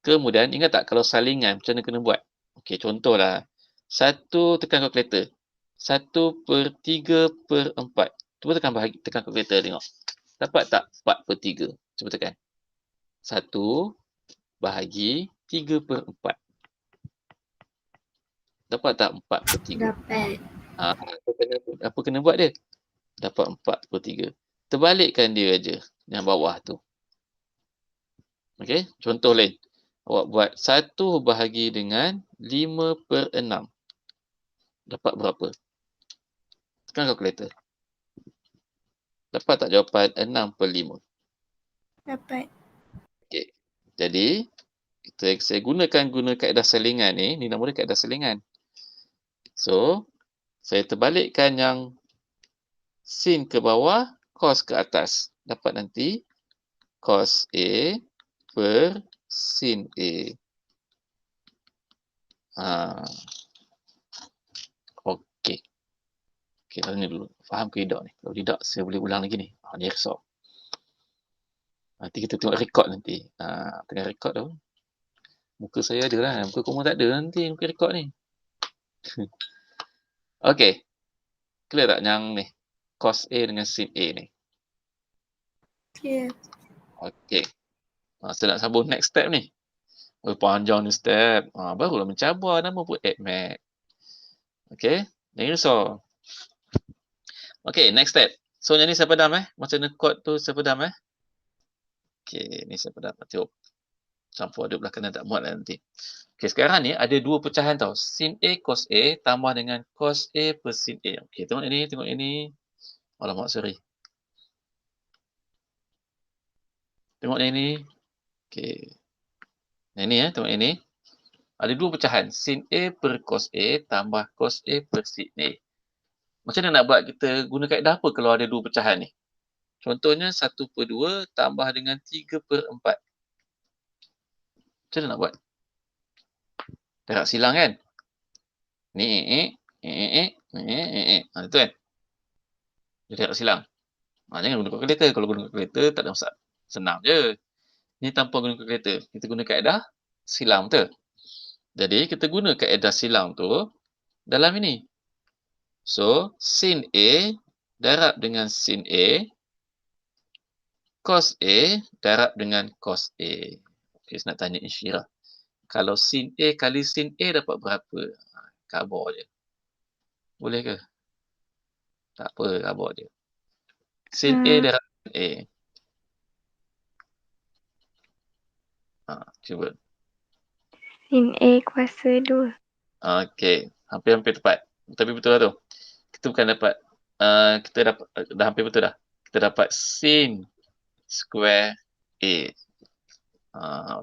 Kemudian, ingat tak kalau salingan macam mana kena buat? Okey, contohlah. 1 tekan kalkulator. 1/3/4. Cuba tekan kalkulator tengok. Dapat tak 4/3? Cuba tekan. 1 bahagi 3/4. Dapat tak 4/3? Dapat. Apa kena buat dia? Dapat 4/3. Terbalikkan dia aja yang bawah tu. Okey, contoh lain. Awak buat 1 bahagi dengan 5/6. Dapat berapa? Tekan kalkulator. Dapat tak jawapan 6/5? Dapat. Okey. Jadi, saya guna kaedah salingan ni nama dia kaedah salingan. So, saya terbalikkan yang sin ke bawah, cos ke atas. Dapat nanti cos A per sin A. Okey. Okey, tanya dulu. Faham ke tidak ni? Kalau tidak, saya boleh ulang lagi ni. Ni risau. Nanti kita tengok rekod nanti. Tengah rekod tu. Muka saya ada lah. Muka kamu tak ada nanti muka rekod ni. Okey. Clear tak yang ni? Cos A dengan sin A ni. Clear. Okey. Saya nak sambung next step ni. Panjang ni step. Barulah mencabar nama pun AddMath. Okey. Jangan risau. Okey, next step. So, yang ni saya pedam Macam mana kod tu saya pedam Okey, ni saya pedam. Tengok. Campur aduk belakang tak muat lah nanti. Okey, sekarang ni ada dua pecahan tau. Sin A cos A tambah dengan cos A per sin A. Okey, tengok ini. Alamak, sorry. Tengok yang ni. Okey. Yang ni tengok ini. Ada dua pecahan. Sin A per cos A tambah cos A per sin A. Macam mana nak buat kita guna kaedah apa kalau ada dua pecahan ni? Contohnya 1/2 tambah dengan 3/4. Macam mana nak buat? Perak silang kan? Ni. Itu kan? Dia perak silang. Jangan guna kalkulator. Kalau guna kalkulator tak ada masalah. Senang je. Ni tanpa guna kalkulator. Kita guna kaedah silang betul? Jadi kita guna kaedah silang tu dalam ini. So, sin A darab dengan sin A, cos A darab dengan cos A. Okey, saya nak tanya Insyirah. Kalau sin A kali sin A dapat berapa? Khabar je. Boleh ke? Tak apa, khabar je. Sin A darab sin A. Cuba. Sin A kuasa 2. Okey, hampir-hampir tepat. Tapi betul lah tu. Kita bukan dapat, kita dapat, dah hampir betul dah. Kita dapat sin square A.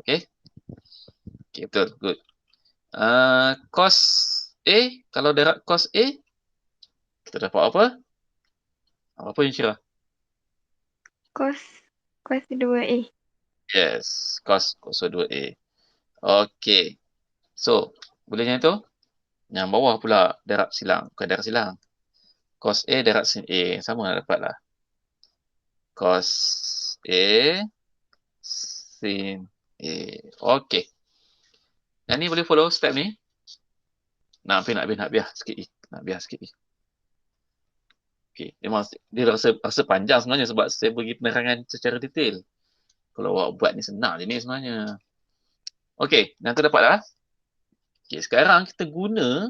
Okey. Okey, betul. Good. Cos A, kalau darab cos A, kita dapat apa? Apa Insyirah? Cos kuasa 2A. Yes, cos 2A. Okey. So, boleh yang tu? Yang bawah pula darab silang. Bukan darab silang. Cos A darab sin A. Sama lah dapat lah. Cos A sin A. Okey. Yang ni boleh follow step ni? Nak biar sikit. Okey. Dia rasa panjang sebenarnya sebab saya bagi penerangan secara detail. Kalau awak buat ni senang je ni sebenarnya. Okey. Yang tu dapat dah. Okey. Sekarang kita guna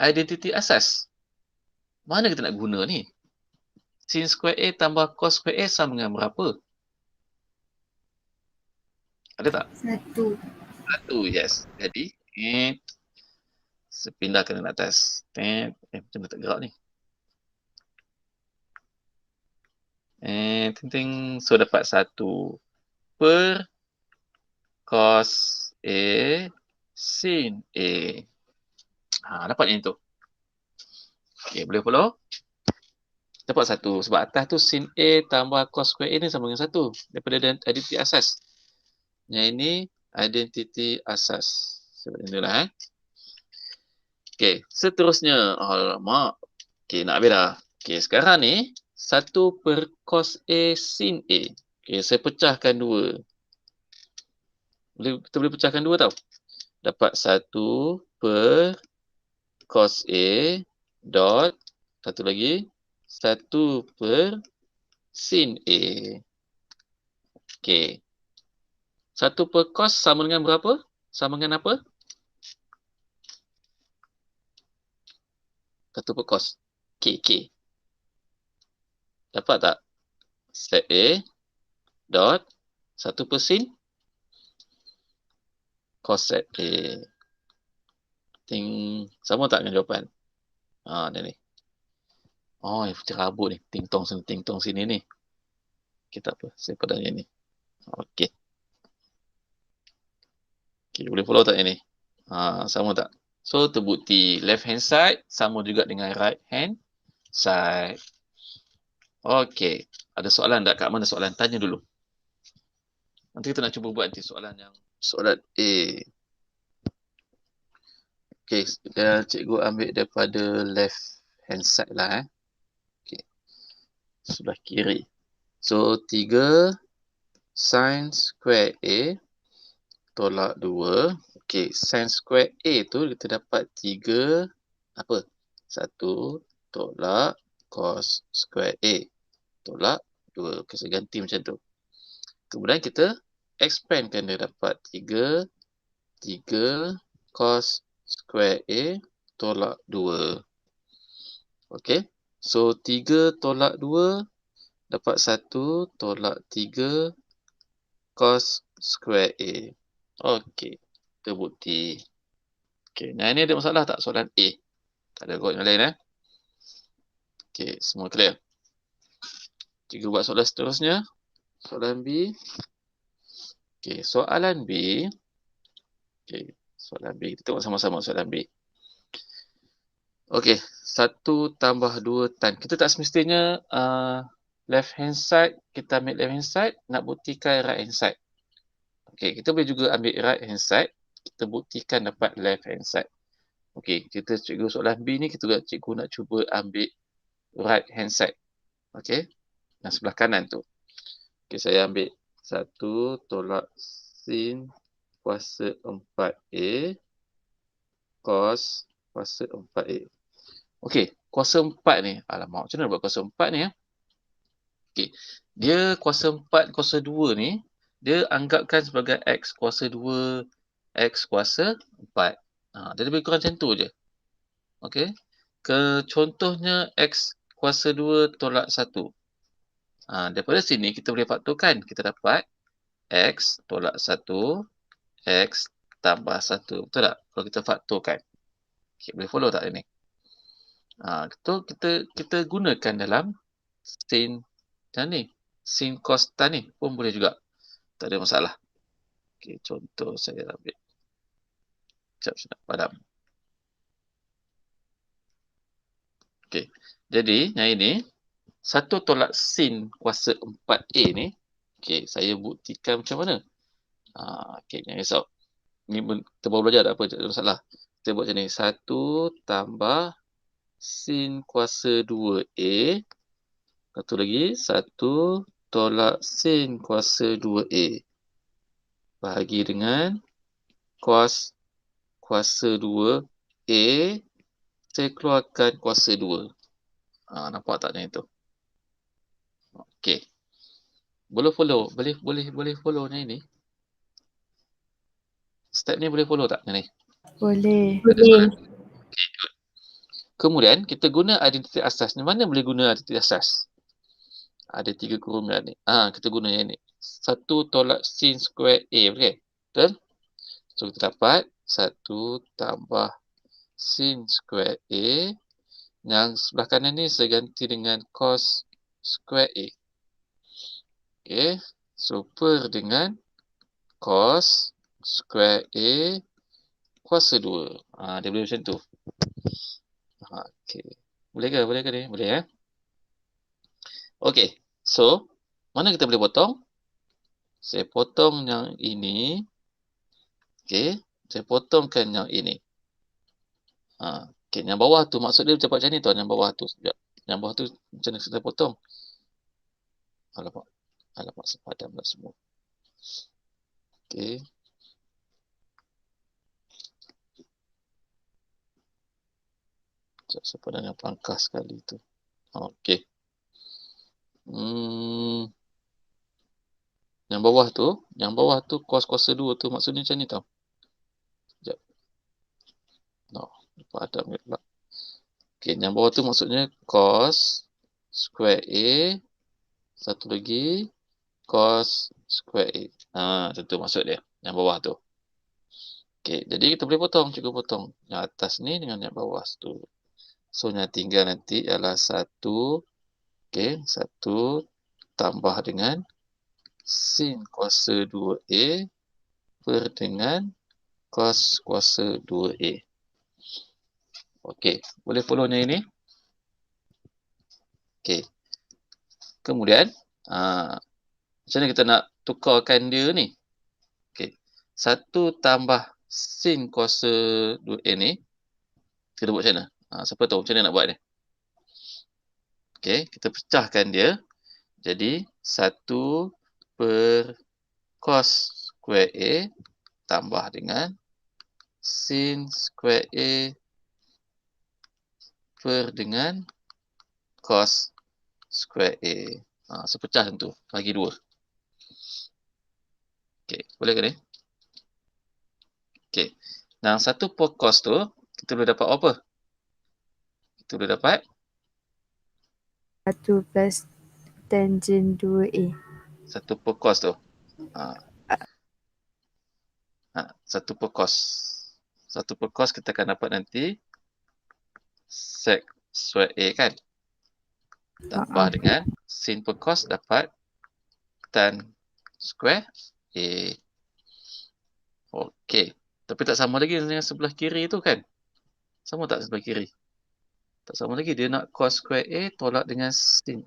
identiti asas. Mana kita nak guna ni? Sin square A tambah cos square A sama dengan berapa? Ada tak? 1. 1, yes. Jadi, saya pindahkan ke atas. Macam mana tak gerak ni? So, dapat 1 per cos A sin A. Dapat yang tu. Okay, boleh follow? Dapat 1. Sebab atas tu sin A tambah cos square A ni sama dengan 1. Daripada identiti asas. Yang ini identiti asas. Sebab ini lah. Okay, seterusnya. Alamak. Okay, nak habis dah. Okay, sekarang ni 1 per cos A sin A. Okay, saya pecahkan 2. Kita boleh pecahkan 2 tau. Dapat 1 per cos A dot satu lagi 1 per sin A. Okey. 1 per cos sama dengan berapa? Sama dengan apa? 1 per cos. K. Dapat tak? Set A dot 1 per sin cos set A. Sama tak dengan jawapan? Dia ni. Yang putih rabut ni. Ting tong sini ni. Okay, tak apa. Saya pada yang ni. Okay, boleh follow tak yang ni? Sama tak? So, terbukti left hand side sama juga dengan right hand side. Okay. Ada soalan tak? Kat mana soalan? Tanya dulu. Nanti kita nak cuba buat nanti soalan A. Okay. Cikgu ambil daripada left hand side lah. Okay. Sebelah kiri. So, 3 sin square A tolak 2. Okey, sin square A tu kita dapat 3 apa? 1 tolak cos square A tolak 2. Okey, saya ganti macam tu. Kemudian kita expandkan dia dapat 3 cos square A tolak 2. Okey. So 3 tolak 2 dapat 1 tolak 3 cos square A. Okey, terbukti. Okey, nah ini ada masalah tak soalan A? Tak ada kot yang lain Okey, semua clear. Cikgu buat soalan seterusnya. Soalan B. Okey, soalan B. Okey, soalan B. Kita tengok sama-sama soalan B. Okey, 1 tambah 2 tan. Kita tak semestinya left hand side, kita ambil left hand side, nak buktikan right hand side. Okey, kita boleh juga ambil right hand side, kita buktikan dapat left hand side. Okey, kita cikgu soalan B ni, cikgu nak cuba ambil right hand side. Okey, yang sebelah kanan tu. Okey, saya ambil 1 tolak sin kuasa 4A cos kuasa 4A. Okey, kuasa 4 ni. Alamak, macam mana buat kuasa 4 ni Okey, dia kuasa 4, kuasa 2 ni, dia anggapkan sebagai X kuasa 2, X kuasa 4. Dia lebih kurang macam tu je. Okey, contohnya X kuasa 2 tolak 1. Daripada sini kita boleh faktorkan. Kita dapat X tolak 1, X tambah 1. Betul tak? Kalau kita faktorkan. Okay, boleh follow tak ini? Kita gunakan dalam sin macam ni. Sin cos tan ni pun boleh juga. Tak ada masalah. Okay, contoh saya ambil. Sekejap saya nak padam. Okay, jadi yang ini 1 tolak sin kuasa 4A ni. Okay, saya buktikan macam mana. Okay, jangan risau. Ni kita baru belajar tak apa, tak ada masalah. Kita buat macam ni. 1 tambah sin kuasa 2A. Satu lagi. 1 tolak sin kuasa 2A. Bahagi dengan cos kuasa 2A. Saya keluarkan kuasa 2. Nampak tak macam itu? Okey. Boleh follow. Boleh follow ni. Step ni boleh follow tak ni? Boleh. Boleh. Okay, good. Kemudian kita guna identiti asas. Ni mana boleh guna identiti asas? Ada 3 kerumian ni. Kita guna yang ni. 1 tolak sin square A. Okay? Betul? So kita dapat 1 tambah sin square A. Yang sebelah kanan ni saya ganti dengan cos square A. Okay. So per dengan cos square A kuasa 2. Dia boleh macam tu. Okay. Boleh ke ni? Boleh Okay. So, mana kita boleh potong? Saya potong yang ini. Okay. Saya potongkan yang ini. Okay. Yang bawah tu maksud dia cepat macam ni tuan. Yang bawah tu. Sekejap. Yang bawah tu macam mana kita potong? Alamak sepadan lah semua. Okay. Sekejap, sepadan yang pangkas sekali tu. Okey. Yang bawah tu cos kuasa 2 tu maksudnya macam ni tau. Sekejap. No, lupa ada ambil pula. Okey, yang bawah tu maksudnya cos square A, satu lagi cos square A. Macam tu maksud dia, yang bawah tu. Okey, jadi kita boleh potong, cikgu potong. Yang atas ni dengan yang bawah tu. So, yang tinggal nanti ialah 1, okey, 1 tambah dengan sin kuasa 2A per dengan cos kuasa 2A. Okey, boleh follownya ini? Okey. Kemudian, macam mana kita nak tukarkan dia ni? Okey. 1 tambah sin kuasa 2A ni, kita buat macam mana? Siapa tahu macam mana nak buat ni? Okey, kita pecahkan dia. Jadi, 1 per cos square A tambah dengan sin square A per dengan cos square A. Sepecah macam tu. Bagi 2. Okey, boleh ke ni? Okey. Yang 1 per cos tu, kita boleh dapat apa? Kita boleh dapat 1 plus tangent 2A. 1 per cos tu. 1 per cos. 1 per cos kita akan dapat nanti sec square A kan? Tambah dengan sin per cos dapat tan square A. Okey. Tapi tak sama lagi dengan sebelah kiri tu kan? Sama tak sebelah kiri? Tak sama lagi. Dia nak cos square A tolak dengan sin.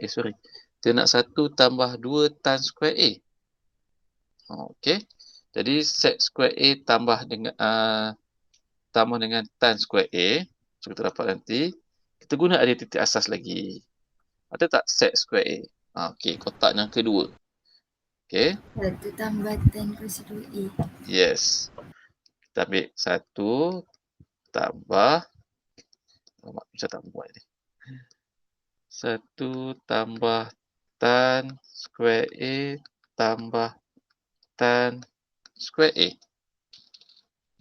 Dia nak 1 tambah 2 tan square A. Okey. Jadi sec square A tambah dengan tan square A. So kita dapat nanti. Kita guna ada titik asas lagi. Ada tak sec square A? Okey. Kotak yang kedua. Okey. 1 tambah tan kuasa 2A. Yes. Kita ambil 1 tambah. Macam tak buat ni. 1 tambah tan square A tambah tan square A.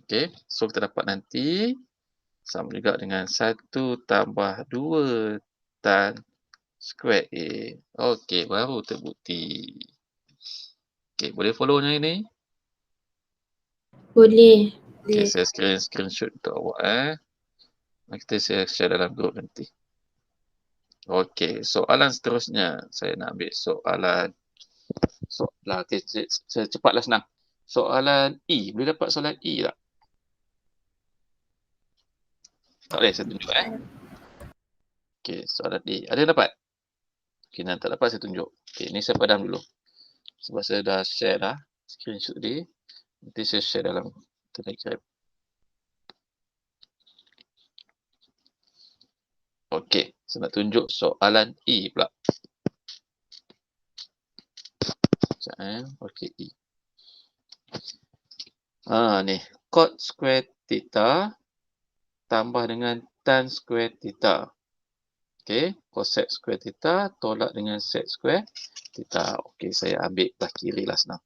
Okey, so kita dapat nanti sama juga dengan 1 tambah 2 tan square A. Okey, baru terbukti. Okey, boleh follow yang ini? Boleh. Okey, saya screenshot untuk awak. Kita share dalam grup nanti. Okey, soalan seterusnya. Saya nak ambil soalan. Okey, saya cepatlah senang. Soalan E. Boleh dapat soalan E tak? Tak boleh, saya tunjuk Okey, soalan E. Ada yang dapat? Okey, yang tak dapat saya tunjuk. Okey, ni saya padam dulu. Sebab saya dah share dah screenshot dia. Nanti saya share dalam Telegram. Okey, saya nak tunjuk soalan E pula. Okey, E. Ni. Cot square theta tambah dengan tan square theta. Okey, cosec square theta tolak dengan sec square theta. Okey, saya ambil belah kiri lah senang.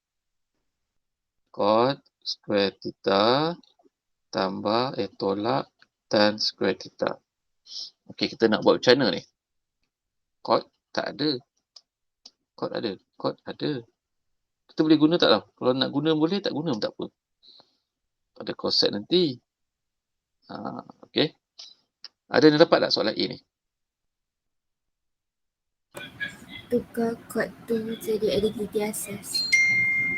Cot square theta tambah tolak tan square theta. Okey, kita nak buat macam mana ni? Cot tak ada. Cot ada. Cot ada. Kita boleh guna tak tau? Kalau nak guna boleh, tak guna pun tak apa. Ada cosec nanti. Okey. Ada yang dapat tak soalan A ni? Tukar kod tu jadi ada titik asas.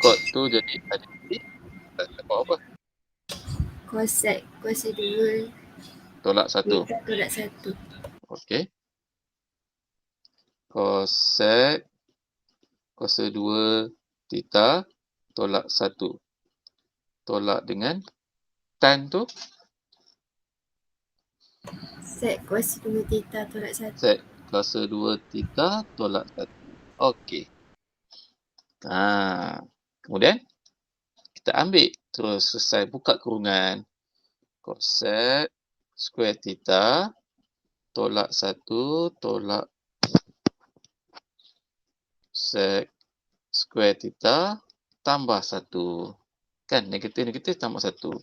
Kod tu jadi ada titik. Tak dapat apa? Cosec kuasa 2 Tolak 1. tolak 1. Okey. Cosec kuasa 2 theta tolak 1. Tolak dengan tan tu. Sec kuasa 2 theta tolak 1. Sec kuasa 2 theta tolak 1. Okey. Kemudian kita ambil terus selesai buka kurungan. Cosec square theta tolak 1 tolak sec square theta tambah 1. Kan negatif-negatif tambah 1.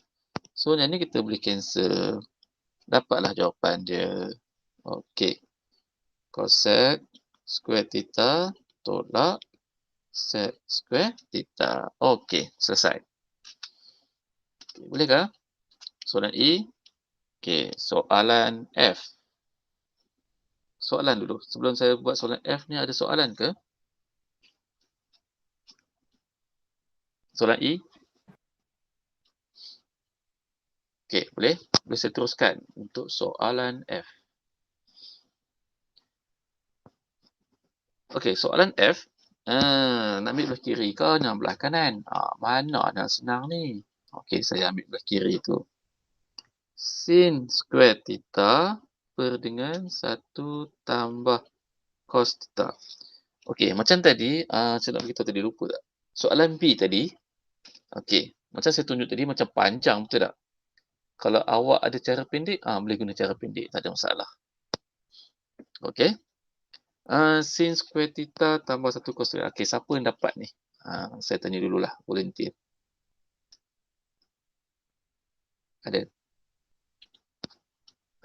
So yang ni kita boleh cancel. Dapatlah jawapan dia. Okey. Cosec square theta tolak sec square theta. Okey, selesai. Okay, bolehkah? Soalan E. Okey, soalan F. Soalan dulu. Sebelum saya buat soalan F ni, ada soalan ke? Soalan E. Okey, boleh? Boleh saya teruskan untuk soalan F. Okey, soalan F. Nak ambil belah kiri ke nak belah kanan? Mana yang senang ni? Okey, saya ambil belah kiri tu. Sin square theta per dengan 1 tambah cos theta. Okey, macam tadi, saya nak beritahu tadi, lupa tak? Soalan B tadi, okey, macam saya tunjuk tadi macam panjang, betul tak? Kalau awak ada cara pendek, boleh guna cara pendek, tak ada masalah. Okey. Sin square theta tambah 1 cos theta. Okey, siapa yang dapat ni? Saya tanya dululah, volunteer. Ada?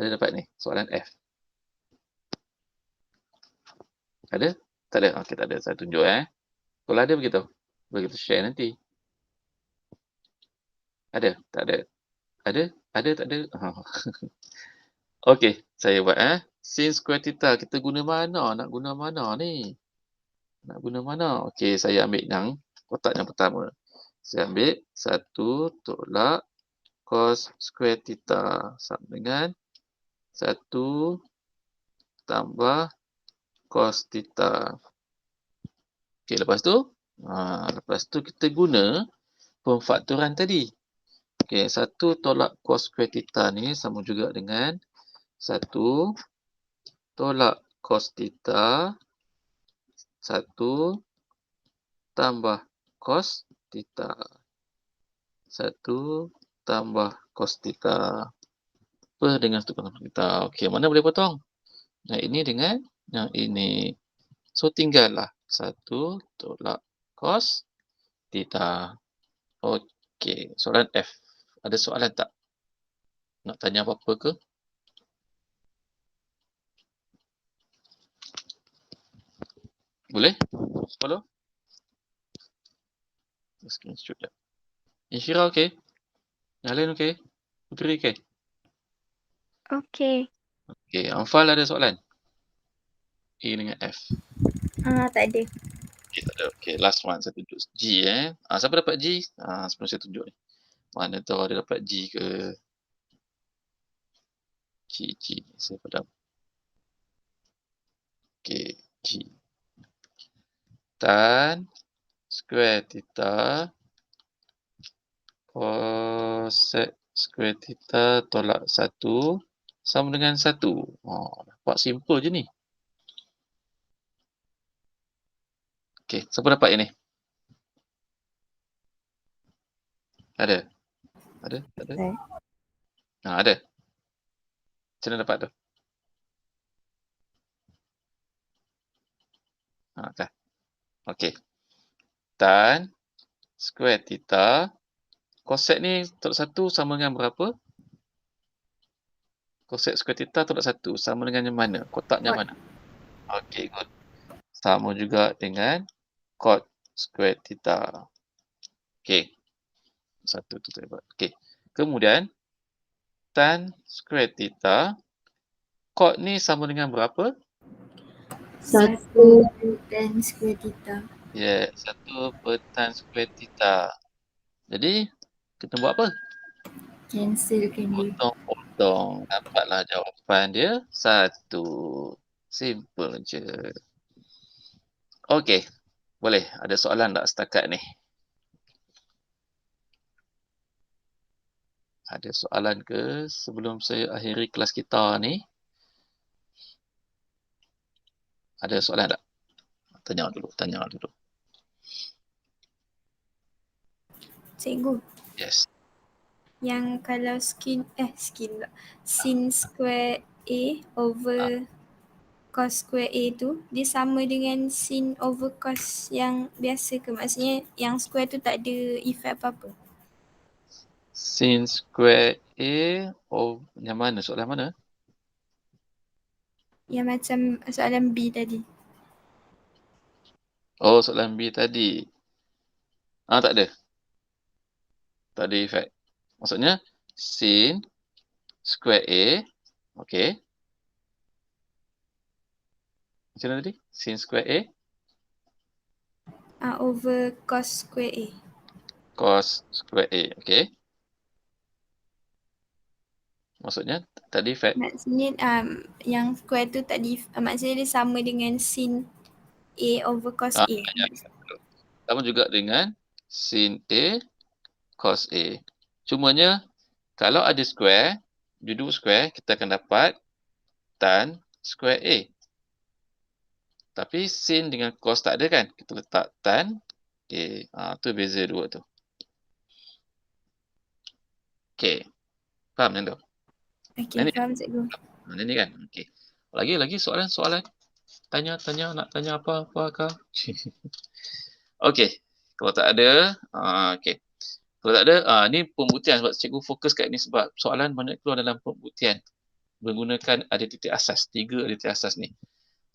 Ada dapat ni? Soalan F. Ada? Tak ada? Okey, tak ada. Saya tunjuk Kalau ada beritahu. Beritahu share nanti. Ada? Tak ada? Ada? Ada? Tak ada? Okey, saya buat sin square theta kita guna mana? Nak guna mana ni? Nak guna mana? Okey, saya ambil yang kotak yang pertama. Saya ambil 1 tolak cos square theta sama dengan 1 tambah cos theta. Okey, lepas tu kita guna pemfaktoran tadi. Okey, 1 tolak cos square theta ni sama juga dengan 1 tolak cos theta 1 tambah cos theta. 1 tambah cos theta per dengan 1 cos theta. Okey, mana boleh potong? Yang ini dengan yang ini. So tinggallah 1 tolak cos theta. Okey, soalan F. Ada soalan tak? Nak tanya apa-apa ke? Boleh? Follow? Screenshot je. Insyirah okey? Yang lain okey? Puteri okey? Okay. Okey, Anfal ada soalan? E dengan F. Tak ada. Okey, tak ada. Okey, last one saya tunjuk. G siapa dapat G? Sebelum saya tunjuk ni. Mana tahu ada dapat G ke? G. Saya padam. Okey, G. Tan square theta cosec square theta tolak 1 sama dengan 1. Dapat simple je ni. Okey, siapa dapat yang ni? Ada? Ada? Tak ada? Ada. Macam mana dapat tu? Kan? Okey. Tan square theta cosec ni tolak 1 sama dengan berapa? Cosec square theta tolak 1 sama dengan yang mana? Kotaknya mana? Okey, good. Sama juga dengan cot square theta. Okey. Satu tu saya buat. Okey. Kemudian tan square theta cot ni sama dengan berapa? 1 tan square theta. Ya, 1 per tan square theta. Jadi, kita buat apa? Cancelkan dia. Potong. Dapatlah jawapan dia 1. Simple je. Okey. Boleh. Ada soalan tak setakat ni? Ada soalan ke sebelum saya akhiri kelas kita ni? Ada soalan tak? Tanya dulu. Cikgu, Yes. yang kalau sin square A over cos square A tu, dia sama dengan sin over cos yang biasa ke? Maksudnya yang square tu tak ada effect apa-apa. Sin square A, yang mana? Soalan mana? Yang macam soalan B tadi. Oh, soalan B tadi. Tak ada. Tak ada effect. Maksudnya, sin square A, okay. Macam mana tadi? Sin square A, Over cos square A. cos square A, okay. Maksudnya, tak ada effect. Maksudnya yang square tu tak di, maksudnya dia sama dengan sin A over cos A. Ya. Sama juga dengan sin A cos A. Cumanya, kalau ada square, duduk square, kita akan dapat tan square A. Tapi sin dengan cos tak ada kan? Kita letak tan A. Tu beza dua tu. Okay. Faham kan tu? Okay, faham cikgu. Ini kan? Okay. Lagi soalan. Tanya, nak tanya apa-apa. Okay. Kalau tak ada, okay. Kalau tak ada, ni pembuktian sebab cikgu fokus kat ni sebab soalan banyak keluar dalam pembuktian. Menggunakan ada titik asas. 3 ada titik asas ni.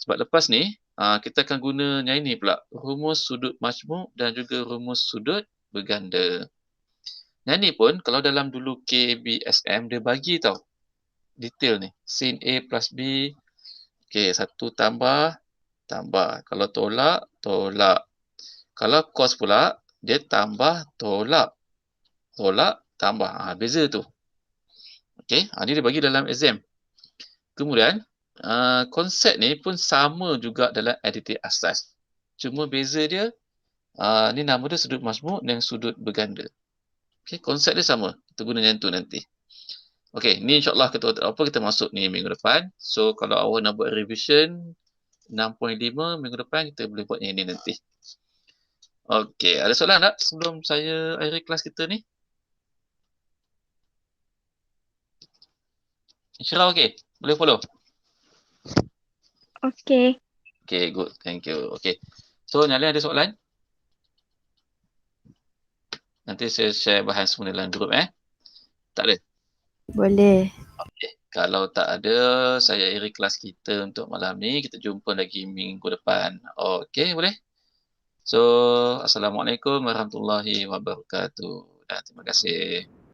Sebab lepas ni, kita akan guna yang ini pula. Rumus sudut majmuk dan juga rumus sudut berganda. Yang ni pun, kalau dalam dulu KBSM, dia bagi tau. Detail ni. Sin A plus B. Okay, 1 tambah. Kalau tolak. Kalau cos pula, dia tambah, tolak, tambah. Beza tu. Okay, ni dia bagi dalam exam. Kemudian, konsep ni pun sama juga dalam additive asas. Cuma beza dia, ni nama dia sudut majmuk dan sudut berganda. Okay, konsep dia sama. Kita guna yang tu nanti. Okay, ni insyaAllah kita masuk ni minggu depan. So, kalau awak nak buat revision 6.5 minggu depan, kita boleh buat yang ni nanti. Okay, ada soalan tak sebelum saya akhiri kelas kita ni? Insyirah okay? Boleh follow? Okay. Okay, good. Thank you. Okay. So, Nyalin ada soalan? Nanti saya share bahan semua dalam grup Tak ada? Boleh. Okay. Kalau tak ada, saya akhiri kelas kita untuk malam ni. Kita jumpa lagi minggu depan. Okay, boleh? So, Assalamualaikum warahmatullahi wabarakatuh. Dan terima kasih.